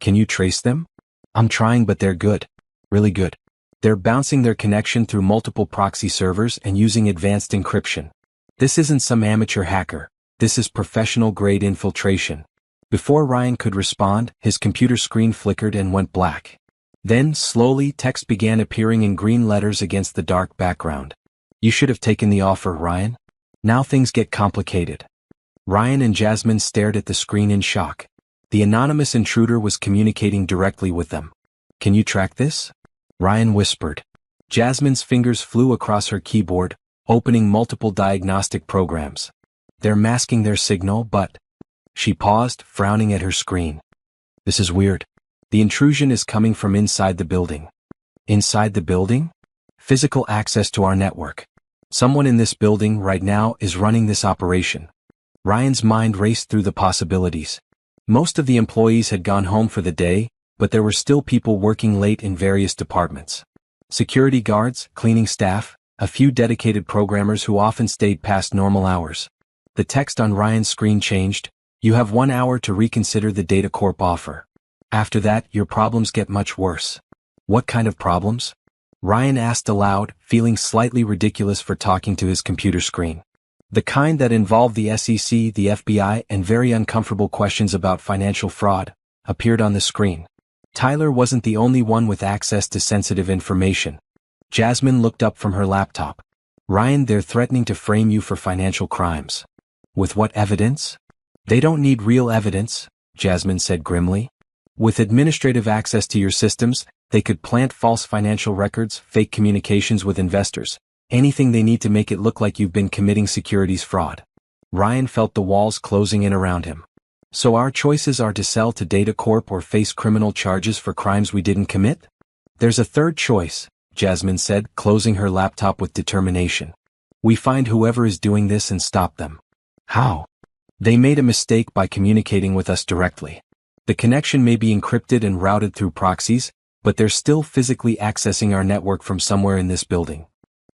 Can you trace them? I'm trying, but they're good. Really good. They're bouncing their connection through multiple proxy servers and using advanced encryption. This isn't some amateur hacker. This is professional-grade infiltration. Before Ryan could respond, his computer screen flickered and went black. Then, slowly, text began appearing in green letters against the dark background. You should have taken the offer, Ryan. Now things get complicated. Ryan and Jasmine stared at the screen in shock. The anonymous intruder was communicating directly with them. Can you track this? Ryan whispered. Jasmine's fingers flew across her keyboard, opening multiple diagnostic programs. They're masking their signal, but... She paused, frowning at her screen. This is weird. The intrusion is coming from inside the building. Inside the building? Physical access to our network. Someone in this building right now is running this operation. Ryan's mind raced through the possibilities. Most of the employees had gone home for the day, but there were still people working late in various departments. Security guards, cleaning staff, a few dedicated programmers who often stayed past normal hours. The text on Ryan's screen changed. You have 1 hour to reconsider the Data Corp offer. After that, your problems get much worse. What kind of problems? Ryan asked aloud, feeling slightly ridiculous for talking to his computer screen. The kind that involved the SEC, the FBI, and very uncomfortable questions about financial fraud, appeared on the screen. Tyler wasn't the only one with access to sensitive information. Jasmine looked up from her laptop. Ryan, they're threatening to frame you for financial crimes. With what evidence? They don't need real evidence, Jasmine said grimly. With administrative access to your systems, they could plant false financial records, fake communications with investors, anything they need to make it look like you've been committing securities fraud. Ryan felt the walls closing in around him. So our choices are to sell to Data Corp or face criminal charges for crimes we didn't commit? There's a third choice, Jasmine said, closing her laptop with determination. We find whoever is doing this and stop them. How? They made a mistake by communicating with us directly. The connection may be encrypted and routed through proxies, but they're still physically accessing our network from somewhere in this building.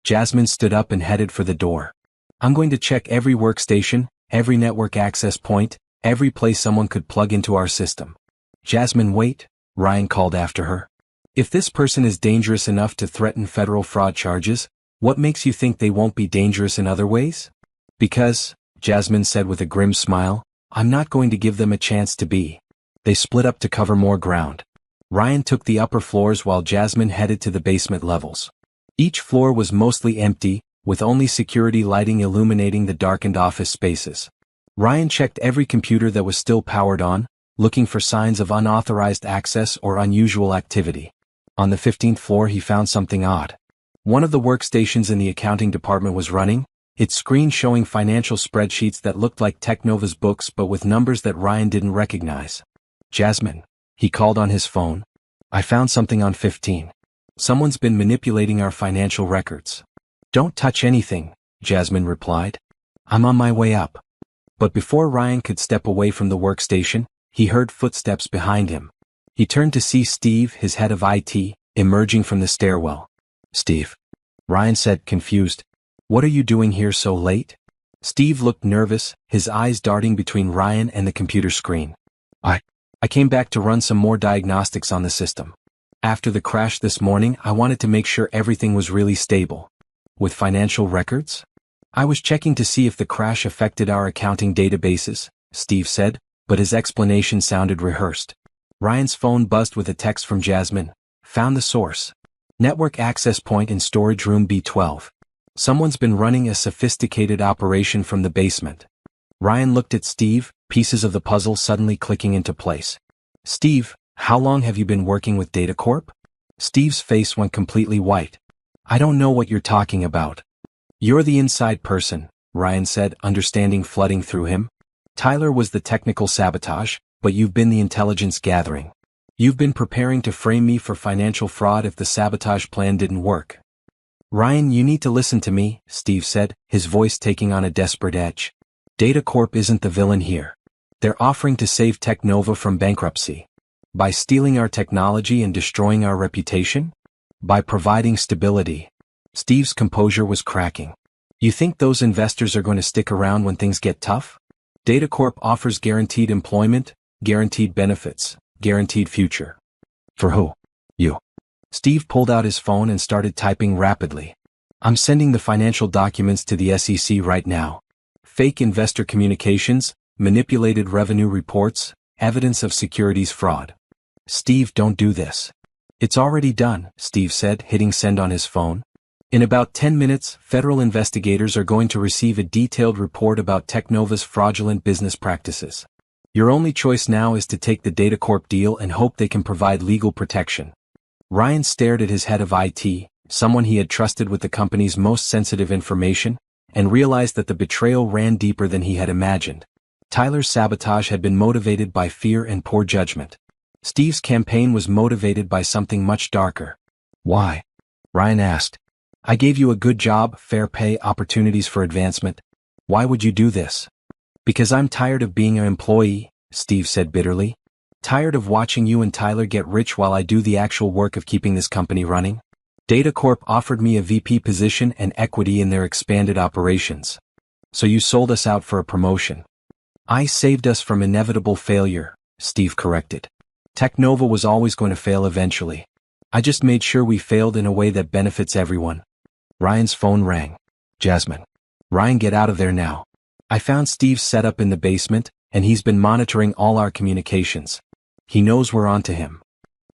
Jasmine stood up and headed for the door. I'm going to check every workstation, every network access point, every place someone could plug into our system. Jasmine, wait, Ryan called after her. If this person is dangerous enough to threaten federal fraud charges, what makes you think they won't be dangerous in other ways? Because, Jasmine said with a grim smile, I'm not going to give them a chance to be. They split up to cover more ground. Ryan took the upper floors while Jasmine headed to the basement levels. Each floor was mostly empty, with only security lighting illuminating the darkened office spaces. Ryan checked every computer that was still powered on, looking for signs of unauthorized access or unusual activity. On the 15th floor he found something odd. One of the workstations in the accounting department was running, its screen showing financial spreadsheets that looked like Technova's books but with numbers that Ryan didn't recognize. Jasmine, he called on his phone. I found something on 15. Someone's been manipulating our financial records. Don't touch anything, Jasmine replied. I'm on my way up. But before Ryan could step away from the workstation, he heard footsteps behind him. He turned to see Steve, his head of IT, emerging from the stairwell. Steve, Ryan said, confused. What are you doing here so late? Steve looked nervous, his eyes darting between Ryan and the computer screen. I came back to run some more diagnostics on the system. After the crash this morning, I wanted to make sure everything was really stable. With financial records? I was checking to see if the crash affected our accounting databases, Steve said, but his explanation sounded rehearsed. Ryan's phone buzzed with a text from Jasmine. Found the source. Network access point in storage room B12. Someone's been running a sophisticated operation from the basement. Ryan looked at Steve, pieces of the puzzle suddenly clicking into place. Steve, how long have you been working with Data Corp? Steve's face went completely white. I don't know what you're talking about. You're the inside person, Ryan said, understanding flooding through him. Tyler was the technical sabotage, but you've been the intelligence gathering. You've been preparing to frame me for financial fraud if the sabotage plan didn't work. Ryan, you need to listen to me, Steve said, his voice taking on a desperate edge. Data Corp isn't the villain here. They're offering to save Technova from bankruptcy. By stealing our technology and destroying our reputation? By providing stability. Steve's composure was cracking. You think those investors are going to stick around when things get tough? Data Corp offers guaranteed employment, guaranteed benefits, guaranteed future. For who? You. Steve pulled out his phone and started typing rapidly. I'm sending the financial documents to the SEC right now. Fake investor communications, manipulated revenue reports, evidence of securities fraud. Steve, don't do this. It's already done, Steve said, hitting send on his phone. In about 10 minutes, federal investigators are going to receive a detailed report about Technova's fraudulent business practices. Your only choice now is to take the Data Corp deal and hope they can provide legal protection. Ryan stared at his head of IT, someone he had trusted with the company's most sensitive information, and realized that the betrayal ran deeper than he had imagined. Tyler's sabotage had been motivated by fear and poor judgment. Steve's campaign was motivated by something much darker. Why? Ryan asked. I gave you a good job, fair pay, opportunities for advancement. Why would you do this? Because I'm tired of being an employee, Steve said bitterly. Tired of watching you and Tyler get rich while I do the actual work of keeping this company running. Data Corp offered me a VP position and equity in their expanded operations. So you sold us out for a promotion. I saved us from inevitable failure, Steve corrected. Technova was always going to fail eventually. I just made sure we failed in a way that benefits everyone. Ryan's phone rang. Jasmine. Ryan, get out of there now. I found Steve's setup in the basement, and he's been monitoring all our communications. He knows we're on to him.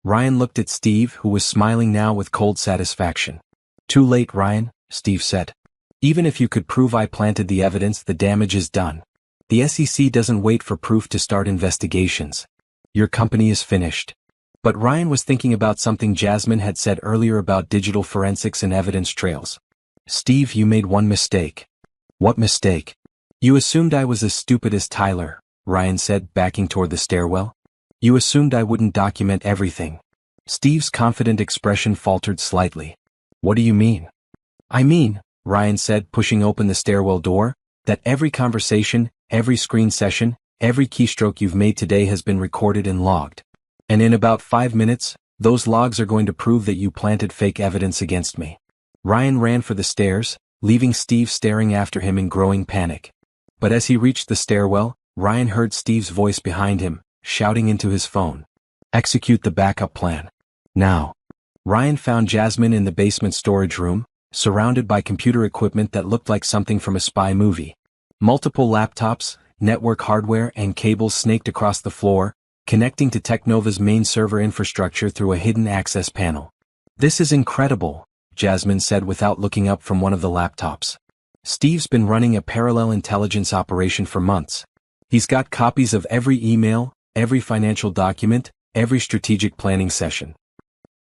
Ryan looked at Steve, who was smiling now with cold satisfaction. Too late, Ryan, Steve said. Even if you could prove I planted the evidence, the damage is done. The SEC doesn't wait for proof to start investigations. Your company is finished. But Ryan was thinking about something Jasmine had said earlier about digital forensics and evidence trails. Steve, you made one mistake. What mistake? You assumed I was as stupid as Tyler, Ryan said, backing toward the stairwell. You assumed I wouldn't document everything. Steve's confident expression faltered slightly. What do you mean? I mean, Ryan said, pushing open the stairwell door, that every conversation, every screen session, every keystroke you've made today has been recorded and logged. And in about 5 minutes, those logs are going to prove that you planted fake evidence against me. Ryan ran for the stairs, leaving Steve staring after him in growing panic. But as he reached the stairwell, Ryan heard Steve's voice behind him, shouting into his phone. Execute the backup plan. Now. Ryan found Jasmine in the basement storage room, surrounded by computer equipment that looked like something from a spy movie. Multiple laptops, network hardware, and cables snaked across the floor, connecting to Technova's main server infrastructure through a hidden access panel. This is incredible, Jasmine said without looking up from one of the laptops. Steve's been running a parallel intelligence operation for months. He's got copies of every email, every financial document, every strategic planning session.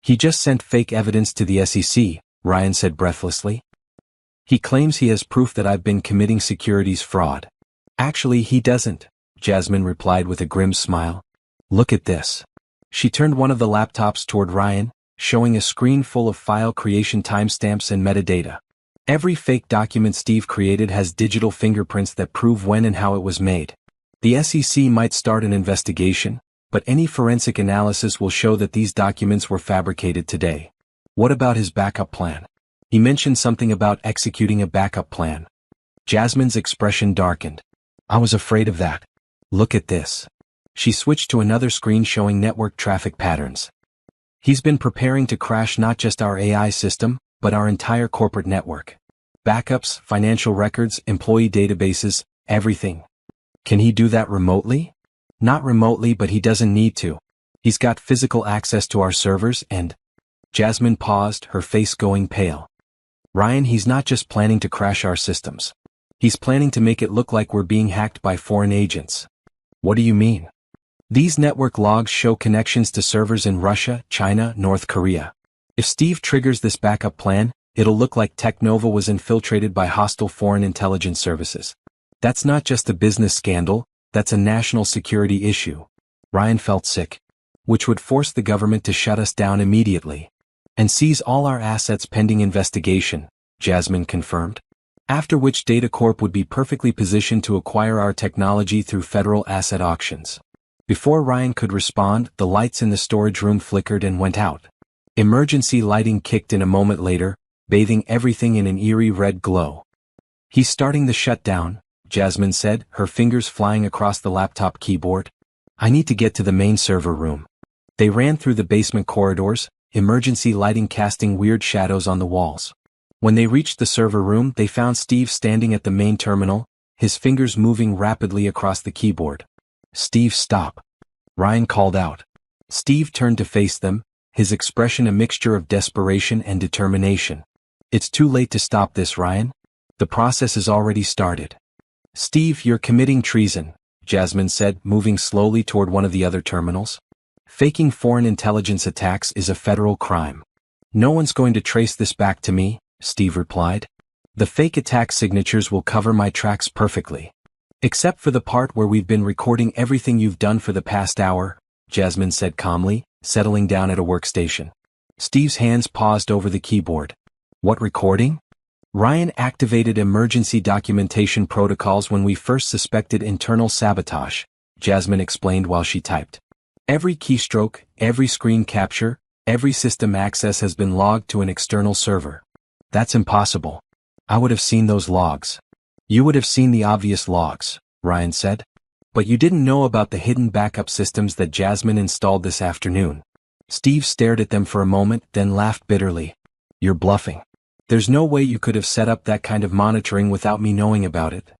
He just sent fake evidence to the SEC, Ryan said breathlessly. He claims he has proof that I've been committing securities fraud. Actually, he doesn't, Jasmine replied with a grim smile. Look at this. She turned one of the laptops toward Ryan, showing a screen full of file creation timestamps and metadata. Every fake document Steve created has digital fingerprints that prove when and how it was made. The SEC might start an investigation, but any forensic analysis will show that these documents were fabricated today. What about his backup plan? He mentioned something about executing a backup plan. Jasmine's expression darkened. I was afraid of that. Look at this. She switched to another screen showing network traffic patterns. He's been preparing to crash not just our AI system, but our entire corporate network. Backups, financial records, employee databases, everything. Can he do that remotely? Not remotely, but he doesn't need to. He's got physical access to our servers and... Jasmine paused, her face going pale. Ryan, he's not just planning to crash our systems. He's planning to make it look like we're being hacked by foreign agents. What do you mean? These network logs show connections to servers in Russia, China, North Korea. If Steve triggers this backup plan, it'll look like Technova was infiltrated by hostile foreign intelligence services. That's not just a business scandal, that's a national security issue. Ryan felt sick. Which would force the government to shut us down immediately. And seize all our assets pending investigation, Jasmine confirmed. After which Data Corp would be perfectly positioned to acquire our technology through federal asset auctions. Before Ryan could respond, the lights in the storage room flickered and went out. Emergency lighting kicked in a moment later, bathing everything in an eerie red glow. He's starting the shutdown, Jasmine said, her fingers flying across the laptop keyboard. I need to get to the main server room. They ran through the basement corridors, emergency lighting casting weird shadows on the walls. When they reached the server room, they found Steve standing at the main terminal, his fingers moving rapidly across the keyboard. Steve, stop. Ryan called out. Steve turned to face them, his expression a mixture of desperation and determination. It's too late to stop this, Ryan. The process has already started. Steve, you're committing treason, Jasmine said, moving slowly toward one of the other terminals. Faking foreign intelligence attacks is a federal crime. No one's going to trace this back to me, Steve replied. The fake attack signatures will cover my tracks perfectly. Except for the part where we've been recording everything you've done for the past hour, Jasmine said calmly, settling down at a workstation. Steve's hands paused over the keyboard. What recording? Ryan activated emergency documentation protocols when we first suspected internal sabotage, Jasmine explained while she typed. Every keystroke, every screen capture, every system access has been logged to an external server. That's impossible. I would have seen those logs. You would have seen the obvious logs, Ryan said. But you didn't know about the hidden backup systems that Jasmine installed this afternoon. Steve stared at them for a moment, then laughed bitterly. You're bluffing. There's no way you could have set up that kind of monitoring without me knowing about it.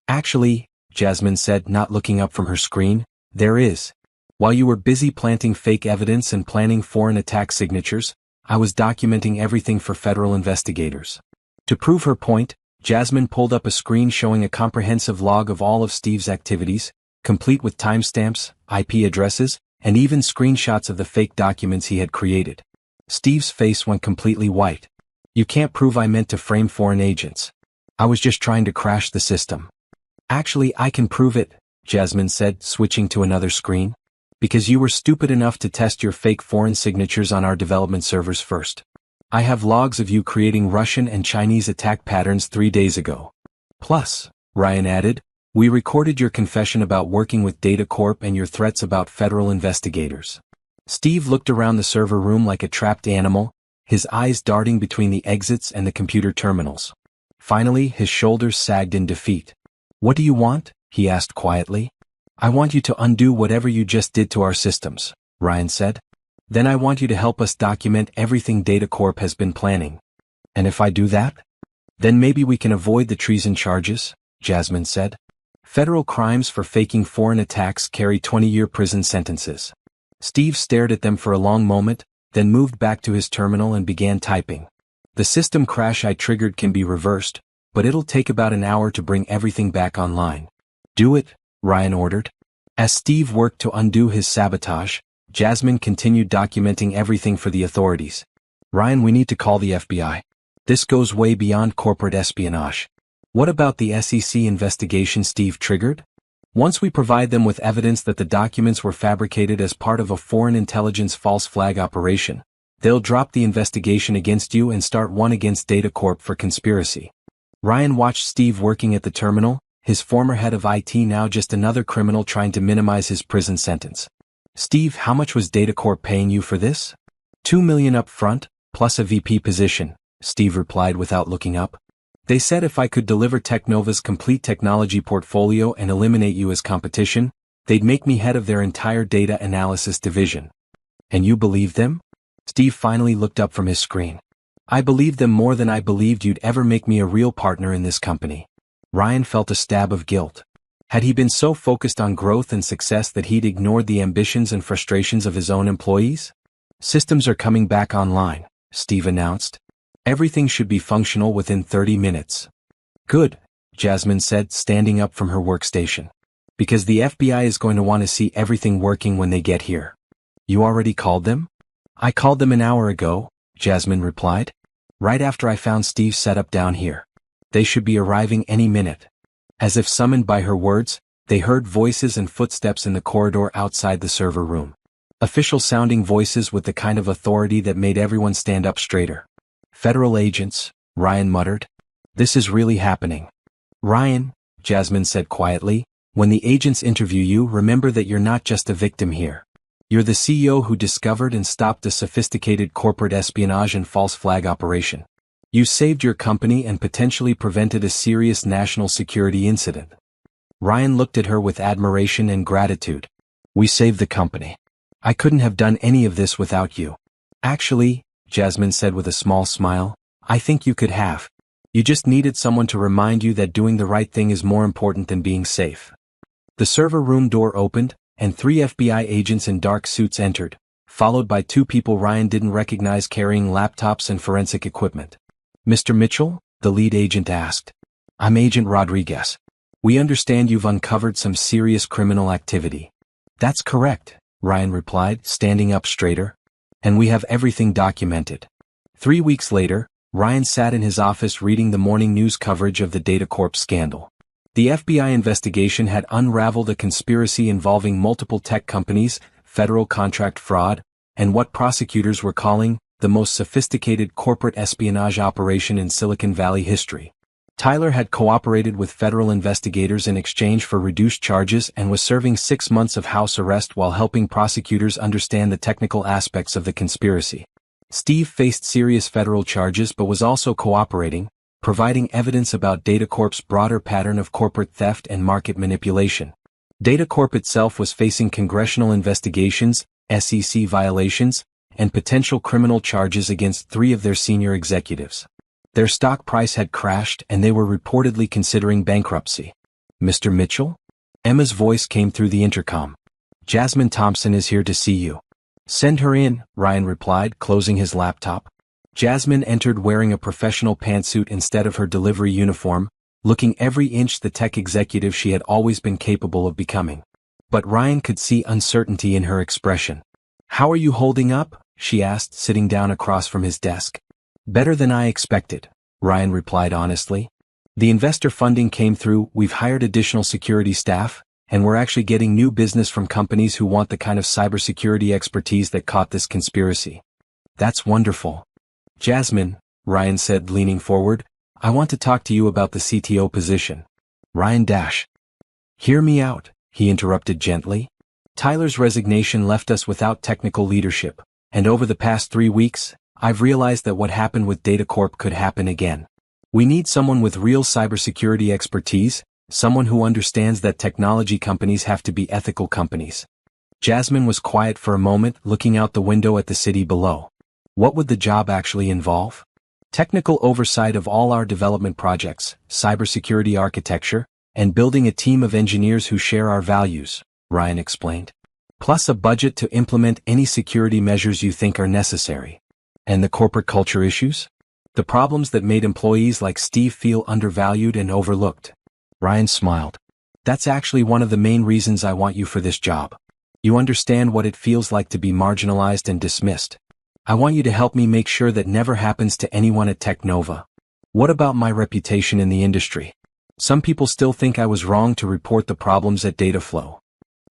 Actually, Jasmine said, not looking up from her screen, there is. While you were busy planting fake evidence and planning foreign attack signatures, I was documenting everything for federal investigators. To prove her point, Jasmine pulled up a screen showing a comprehensive log of all of Steve's activities, complete with timestamps, IP addresses, and even screenshots of the fake documents he had created. Steve's face went completely white. You can't prove I meant to frame foreign agents. I was just trying to crash the system. Actually, I can prove it, Jasmine said, switching to another screen. Because you were stupid enough to test your fake foreign signatures on our development servers first. I have logs of you creating Russian and Chinese attack patterns 3 days ago. Plus, Ryan added, we recorded your confession about working with Data Corp and your threats about federal investigators. Steve looked around the server room like a trapped animal, his eyes darting between the exits and the computer terminals. Finally, his shoulders sagged in defeat. What do you want? He asked quietly. I want you to undo whatever you just did to our systems, Ryan said. Then I want you to help us document everything Data Corp has been planning. And if I do that? Then maybe we can avoid the treason charges, Jasmine said. Federal crimes for faking foreign attacks carry 20-year prison sentences. Steve stared at them for a long moment, then moved back to his terminal and began typing. The system crash I triggered can be reversed, but it'll take about an hour to bring everything back online. Do it, Ryan ordered. As Steve worked to undo his sabotage, Jasmine continued documenting everything for the authorities. Ryan, we need to call the FBI. This goes way beyond corporate espionage. What about the SEC investigation Steve triggered? Once we provide them with evidence that the documents were fabricated as part of a foreign intelligence false flag operation, they'll drop the investigation against you and start one against Data Corp for conspiracy. Ryan watched Steve working at the terminal, his former head of IT now just another criminal trying to minimize his prison sentence. Steve, how much was Data Corp paying you for this? $2 million up front, plus a VP position, Steve replied without looking up. They said if I could deliver Technova's complete technology portfolio and eliminate you as competition, they'd make me head of their entire data analysis division. And you believed them? Steve finally looked up from his screen. I believed them more than I believed you'd ever make me a real partner in this company. Ryan felt a stab of guilt. Had he been so focused on growth and success that he'd ignored the ambitions and frustrations of his own employees? Systems are coming back online, Steve announced. Everything should be functional within 30 minutes. Good, Jasmine said, standing up from her workstation. Because the FBI is going to want to see everything working when they get here. You already called them? I called them an hour ago, Jasmine replied. Right after I found Steve's setup down here. They should be arriving any minute. As if summoned by her words, they heard voices and footsteps in the corridor outside the server room. Official-sounding voices with the kind of authority that made everyone stand up straighter. Federal agents, Ryan muttered. This is really happening. Ryan, Jasmine said quietly, when the agents interview you, remember that you're not just a victim here. You're the CEO who discovered and stopped a sophisticated corporate espionage and false flag operation. You saved your company and potentially prevented a serious national security incident. Ryan looked at her with admiration and gratitude. We saved the company. I couldn't have done any of this without you. Actually, Jasmine said with a small smile, I think you could have. You just needed someone to remind you that doing the right thing is more important than being safe. The server room door opened, and 3 FBI agents in dark suits entered, followed by 2 people Ryan didn't recognize carrying laptops and forensic equipment. Mr. Mitchell? The lead agent asked. I'm Agent Rodriguez. We understand you've uncovered some serious criminal activity. That's correct, Ryan replied, standing up straighter. And we have everything documented. 3 weeks later, Ryan sat in his office reading the morning news coverage of the DataCorp scandal. The FBI investigation had unraveled a conspiracy involving multiple tech companies, federal contract fraud, and what prosecutors were calling the most sophisticated corporate espionage operation in Silicon Valley history. Tyler had cooperated with federal investigators in exchange for reduced charges and was serving 6 months of house arrest while helping prosecutors understand the technical aspects of the conspiracy. Steve faced serious federal charges but was also cooperating, providing evidence about DataCorp's broader pattern of corporate theft and market manipulation. DataCorp itself was facing congressional investigations, SEC violations, and potential criminal charges against 3 of their senior executives. Their stock price had crashed and they were reportedly considering bankruptcy. Mr. Mitchell? Emma's voice came through the intercom. Jasmine Thompson is here to see you. Send her in, Ryan replied, closing his laptop. Jasmine entered wearing a professional pantsuit instead of her delivery uniform, looking every inch the tech executive she had always been capable of becoming. But Ryan could see uncertainty in her expression. How are you holding up? She asked, sitting down across from his desk. Better than I expected, Ryan replied honestly. The investor funding came through, we've hired additional security staff, and we're actually getting new business from companies who want the kind of cybersecurity expertise that caught this conspiracy. That's wonderful. Jasmine, Ryan said, leaning forward, I want to talk to you about the CTO position. Ryan dash. Hear me out, he interrupted gently. Tyler's resignation left us without technical leadership, and over the past 3 weeks, I've realized that what happened with DataCorp could happen again. We need someone with real cybersecurity expertise, someone who understands that technology companies have to be ethical companies. Jasmine was quiet for a moment, looking out the window at the city below. What would the job actually involve? Technical oversight of all our development projects, cybersecurity architecture, and building a team of engineers who share our values, Ryan explained. Plus a budget to implement any security measures you think are necessary. And the corporate culture issues? The problems that made employees like Steve feel undervalued and overlooked. Ryan smiled. That's actually one of the main reasons I want you for this job. You understand what it feels like to be marginalized and dismissed. I want you to help me make sure that never happens to anyone at Technova. What about my reputation in the industry? Some people still think I was wrong to report the problems at Dataflow.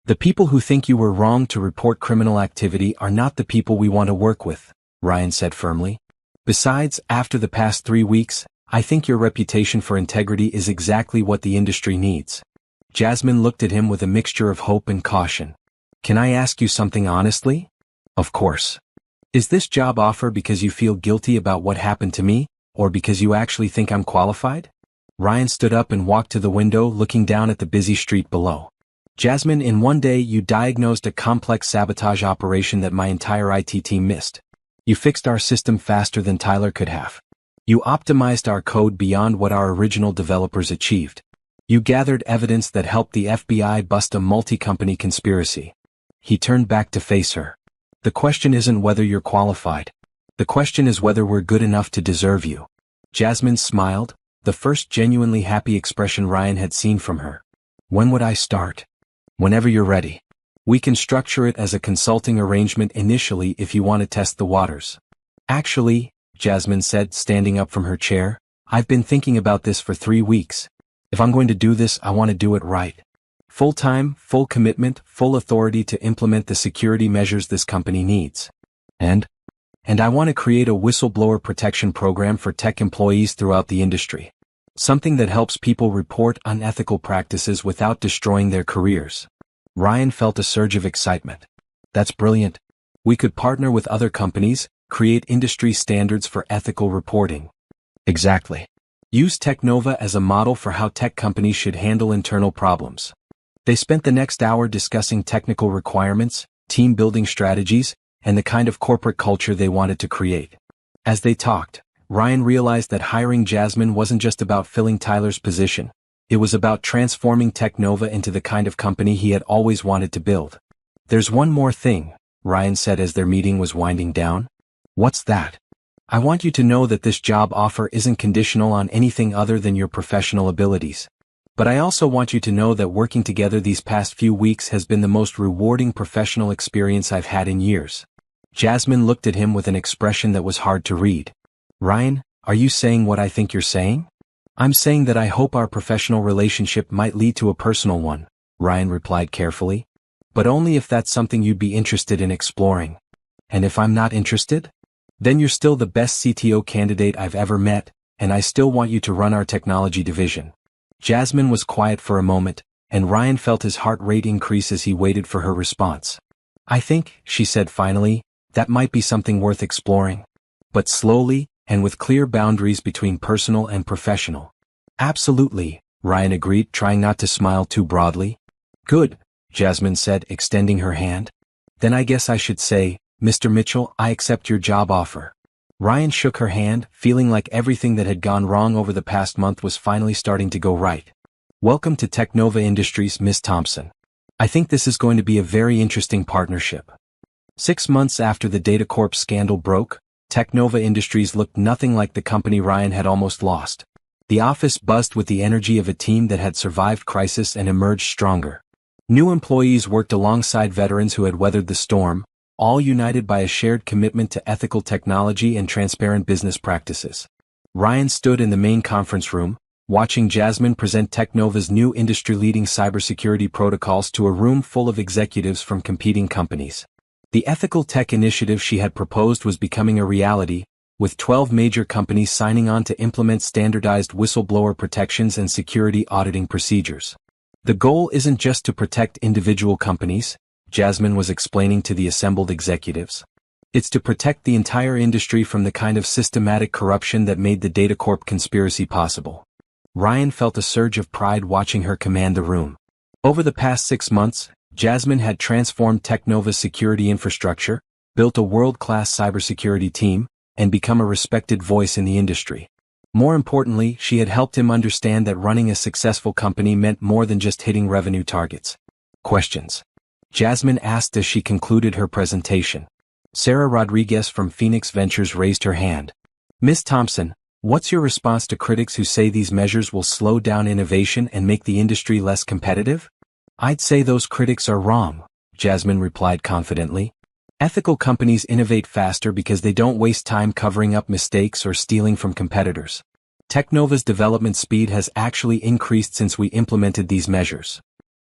The people who think you were wrong to report criminal activity are not the people we want to work with, Ryan said firmly. Besides, after the past 3 weeks, I think your reputation for integrity is exactly what the industry needs. Jasmine looked at him with a mixture of hope and caution. Can I ask you something honestly? Of course. Is this job offer because you feel guilty about what happened to me, or because you actually think I'm qualified? Ryan stood up and walked to the window, looking down at the busy street below. Jasmine, in one day you diagnosed a complex sabotage operation that my entire IT team missed. You fixed our system faster than Tyler could have. You optimized our code beyond what our original developers achieved. You gathered evidence that helped the FBI bust a multi-company conspiracy. He turned back to face her. The question isn't whether you're qualified. The question is whether we're good enough to deserve you. Jasmine smiled, the first genuinely happy expression Ryan had seen from her. When would I start? Whenever you're ready. We can structure it as a consulting arrangement initially if you want to test the waters. Actually, Jasmine said, standing up from her chair. I've been thinking about this for 3 weeks. If I'm going to do this, I want to do it right. Full time, full commitment, full authority to implement the security measures this company needs. And I want to create a whistleblower protection program for tech employees throughout the industry. Something that helps people report unethical practices without destroying their careers. Ryan felt a surge of excitement. That's brilliant. We could partner with other companies, create industry standards for ethical reporting. Exactly. Use Technova as a model for how tech companies should handle internal problems. They spent the next hour discussing technical requirements, team-building strategies, and the kind of corporate culture they wanted to create. As they talked, Ryan realized that hiring Jasmine wasn't just about filling Tyler's position. It was about transforming Technova into the kind of company he had always wanted to build. There's one more thing, Ryan said as their meeting was winding down. What's that? I want you to know that this job offer isn't conditional on anything other than your professional abilities. But I also want you to know that working together these past few weeks has been the most rewarding professional experience I've had in years. Jasmine looked at him with an expression that was hard to read. Ryan, are you saying what I think you're saying? I'm saying that I hope our professional relationship might lead to a personal one, Ryan replied carefully. But only if that's something you'd be interested in exploring. And if I'm not interested? Then you're still the best CTO candidate I've ever met, and I still want you to run our technology division. Jasmine was quiet for a moment, and Ryan felt his heart rate increase as he waited for her response. I think, she said finally, that might be something worth exploring. But slowly, and with clear boundaries between personal and professional. Absolutely, Ryan agreed, trying not to smile too broadly. Good, Jasmine said, extending her hand. Then I guess I should say, Mr. Mitchell, I accept your job offer. Ryan shook her hand, feeling like everything that had gone wrong over the past month was finally starting to go right. Welcome to Technova Industries, Miss Thompson. I think this is going to be a very interesting partnership. 6 months after the DataCorp scandal broke, Technova Industries looked nothing like the company Ryan had almost lost. The office buzzed with the energy of a team that had survived crisis and emerged stronger. New employees worked alongside veterans who had weathered the storm, all united by a shared commitment to ethical technology and transparent business practices. Ryan stood in the main conference room, watching Jasmine present Technova's new industry-leading cybersecurity protocols to a room full of executives from competing companies. The ethical tech initiative she had proposed was becoming a reality, with 12 major companies signing on to implement standardized whistleblower protections and security auditing procedures. The goal isn't just to protect individual companies, Jasmine was explaining to the assembled executives. It's to protect the entire industry from the kind of systematic corruption that made the DataCorp conspiracy possible. Ryan felt a surge of pride watching her command the room. Over the past 6 months, Jasmine had transformed Technova's security infrastructure, built a world-class cybersecurity team, and become a respected voice in the industry. More importantly, she had helped him understand that running a successful company meant more than just hitting revenue targets. Questions? Jasmine asked as she concluded her presentation. Sarah Rodriguez from Phoenix Ventures raised her hand. Ms. Thompson, what's your response to critics who say these measures will slow down innovation and make the industry less competitive? I'd say those critics are wrong, Jasmine replied confidently. Ethical companies innovate faster because they don't waste time covering up mistakes or stealing from competitors. Technova's development speed has actually increased since we implemented these measures.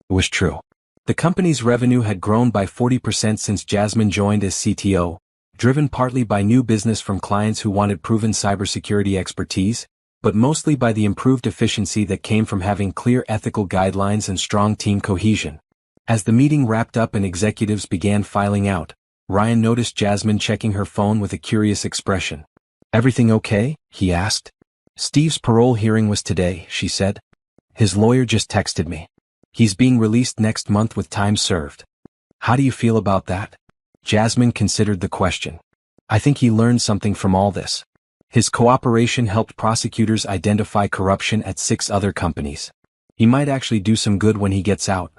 It was true. The company's revenue had grown by 40% since Jasmine joined as CTO, driven partly by new business from clients who wanted proven cybersecurity expertise, but mostly by the improved efficiency that came from having clear ethical guidelines and strong team cohesion. As the meeting wrapped up and executives began filing out, Ryan noticed Jasmine checking her phone with a curious expression. Everything okay? He asked. Steve's parole hearing was today, she said. His lawyer just texted me. He's being released next month with time served. How do you feel about that? Jasmine considered the question. I think he learned something from all this. His cooperation helped prosecutors identify corruption at 6 other companies. He might actually do some good when he gets out.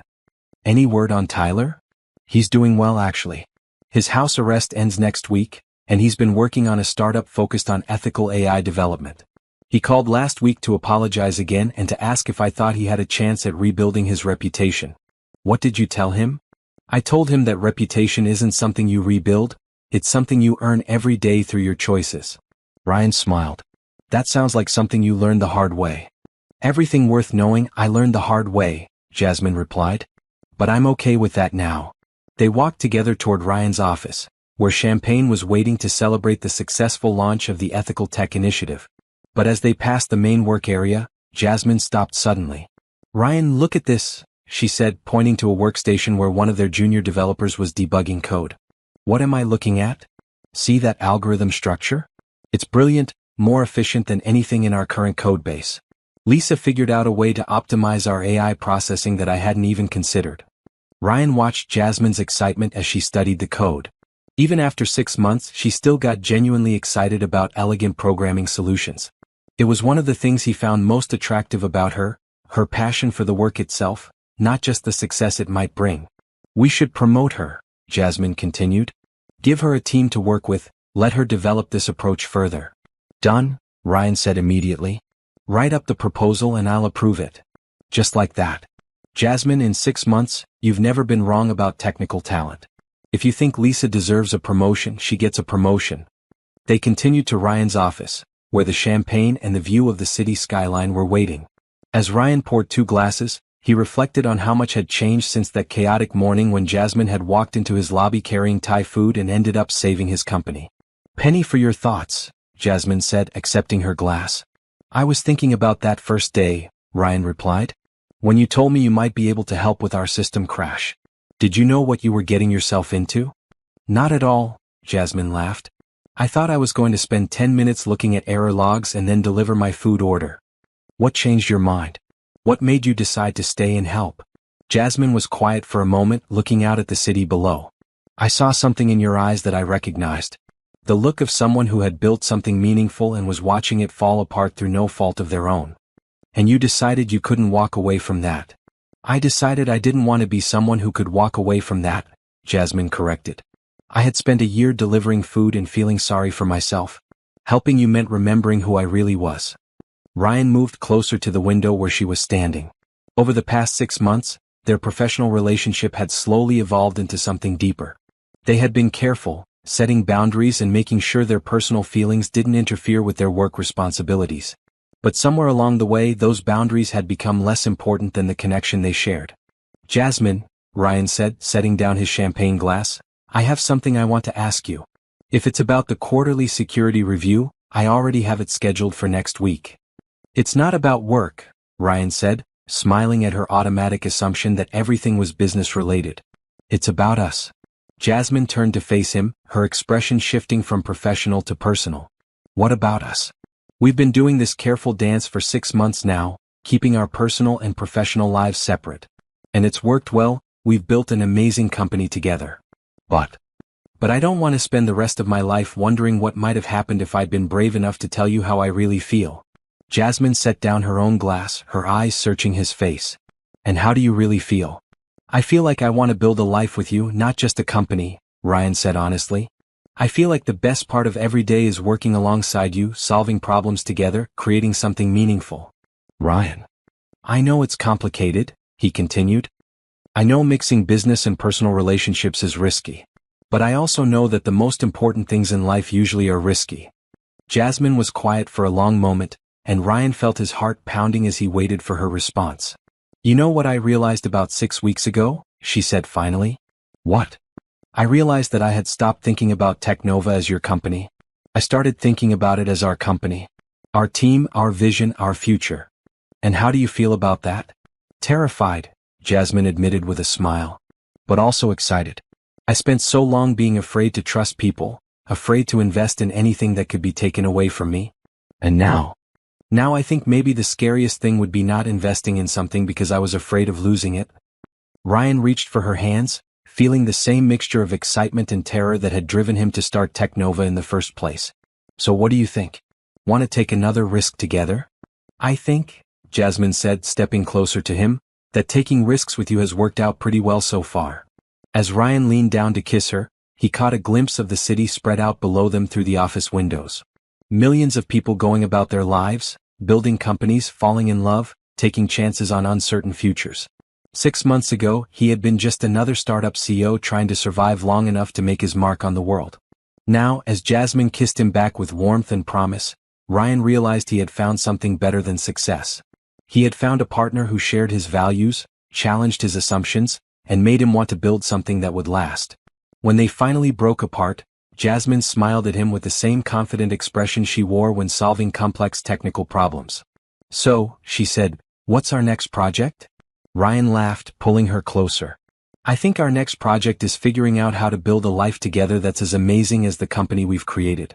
Any word on Tyler? He's doing well actually. His house arrest ends next week, and he's been working on a startup focused on ethical AI development. He called last week to apologize again and to ask if I thought he had a chance at rebuilding his reputation. What did you tell him? I told him that reputation isn't something you rebuild, it's something you earn every day through your choices. Ryan smiled. That sounds like something you learned the hard way. Everything worth knowing I learned the hard way, Jasmine replied. But I'm okay with that now. They walked together toward Ryan's office, where champagne was waiting to celebrate the successful launch of the ethical tech initiative. But as they passed the main work area, Jasmine stopped suddenly. Ryan, look at this, she said, pointing to a workstation where one of their junior developers was debugging code. What am I looking at? See that algorithm structure? It's brilliant, more efficient than anything in our current codebase. Lisa figured out a way to optimize our AI processing that I hadn't even considered. Ryan watched Jasmine's excitement as she studied the code. Even after 6 months, she still got genuinely excited about elegant programming solutions. It was one of the things he found most attractive about her passion for the work itself, not just the success it might bring. We should promote her, Jasmine continued. Give her a team to work with, let her develop this approach further. Done, Ryan said immediately. Write up the proposal and I'll approve it. Just like that. Jasmine, in 6 months, you've never been wrong about technical talent. If you think Lisa deserves a promotion, she gets a promotion. They continued to Ryan's office, where the champagne and the view of the city skyline were waiting. As Ryan poured 2 glasses, he reflected on how much had changed since that chaotic morning when Jasmine had walked into his lobby carrying Thai food and ended up saving his company. Penny for your thoughts, Jasmine said, accepting her glass. I was thinking about that first day, Ryan replied. When you told me you might be able to help with our system crash. Did you know what you were getting yourself into? Not at all, Jasmine laughed. I thought I was going to spend 10 minutes looking at error logs and then deliver my food order. What changed your mind? What made you decide to stay and help? Jasmine was quiet for a moment, looking out at the city below. I saw something in your eyes that I recognized. The look of someone who had built something meaningful and was watching it fall apart through no fault of their own. And you decided you couldn't walk away from that. I decided I didn't want to be someone who could walk away from that, Jasmine corrected. I had spent a year delivering food and feeling sorry for myself. Helping you meant remembering who I really was. Ryan moved closer to the window where she was standing. Over the past 6 months, their professional relationship had slowly evolved into something deeper. They had been careful, setting boundaries and making sure their personal feelings didn't interfere with their work responsibilities. But somewhere along the way, those boundaries had become less important than the connection they shared. Jasmine, Ryan said, setting down his champagne glass, I have something I want to ask you. If it's about the quarterly security review, I already have it scheduled for next week. It's not about work, Ryan said, smiling at her automatic assumption that everything was business-related. It's about us. Jasmine turned to face him, her expression shifting from professional to personal. What about us? We've been doing this careful dance for 6 months now, keeping our personal and professional lives separate. And it's worked well, we've built an amazing company together. But I don't want to spend the rest of my life wondering what might have happened if I'd been brave enough to tell you how I really feel. Jasmine set down her own glass, her eyes searching his face. And how do you really feel? I feel like I want to build a life with you, not just a company, Ryan said honestly. I feel like the best part of every day is working alongside you, solving problems together, creating something meaningful. Ryan. I know it's complicated, he continued. I know mixing business and personal relationships is risky. But I also know that the most important things in life usually are risky. Jasmine was quiet for a long moment, and Ryan felt his heart pounding as he waited for her response. You know what I realized about 6 weeks ago? She said finally. What? I realized that I had stopped thinking about Technova as your company. I started thinking about it as our company. Our team, our vision, our future. And how do you feel about that? Terrified, Jasmine admitted with a smile. But also excited. I spent so long being afraid to trust people, afraid to invest in anything that could be taken away from me. And now I think maybe the scariest thing would be not investing in something because I was afraid of losing it. Ryan reached for her hands, feeling the same mixture of excitement and terror that had driven him to start Technova in the first place. So what do you think? Want to take another risk together? I think, Jasmine said, stepping closer to him, that taking risks with you has worked out pretty well so far. As Ryan leaned down to kiss her, he caught a glimpse of the city spread out below them through the office windows. Millions of people going about their lives, building companies, falling in love, taking chances on uncertain futures. 6 months ago, he had been just another startup CEO trying to survive long enough to make his mark on the world. Now, as Jasmine kissed him back with warmth and promise, Ryan realized he had found something better than success. He had found a partner who shared his values, challenged his assumptions, and made him want to build something that would last. When they finally broke apart, Jasmine smiled at him with the same confident expression she wore when solving complex technical problems. "So," she said, "what's our next project?" Ryan laughed, pulling her closer. "I think our next project is figuring out how to build a life together that's as amazing as the company we've created."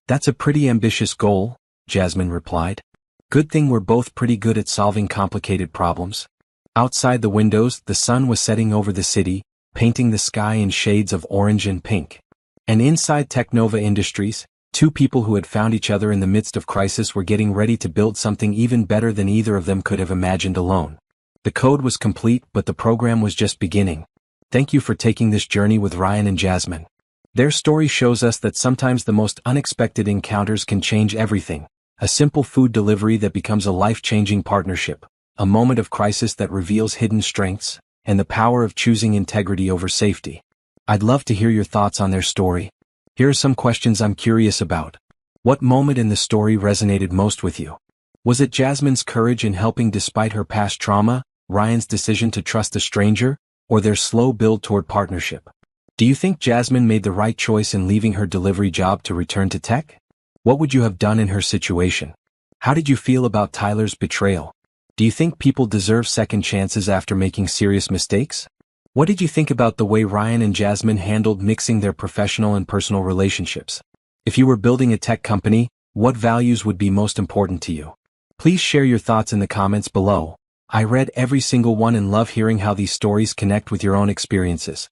"That's a pretty ambitious goal," Jasmine replied. "Good thing we're both pretty good at solving complicated problems." Outside the windows, the sun was setting over the city, painting the sky in shades of orange and pink. And inside Technova Industries, two people who had found each other in the midst of crisis were getting ready to build something even better than either of them could have imagined alone. The code was complete, but the program was just beginning. Thank you for taking this journey with Ryan and Jasmine. Their story shows us that sometimes the most unexpected encounters can change everything. A simple food delivery that becomes a life-changing partnership, a moment of crisis that reveals hidden strengths, and the power of choosing integrity over safety. I'd love to hear your thoughts on their story. Here are some questions I'm curious about. What moment in the story resonated most with you? Was it Jasmine's courage in helping despite her past trauma, Ryan's decision to trust a stranger, or their slow build toward partnership? Do you think Jasmine made the right choice in leaving her delivery job to return to tech? What would you have done in her situation? How did you feel about Tyler's betrayal? Do you think people deserve second chances after making serious mistakes? What did you think about the way Ryan and Jasmine handled mixing their professional and personal relationships? If you were building a tech company, what values would be most important to you? Please share your thoughts in the comments below. I read every single one and love hearing how these stories connect with your own experiences.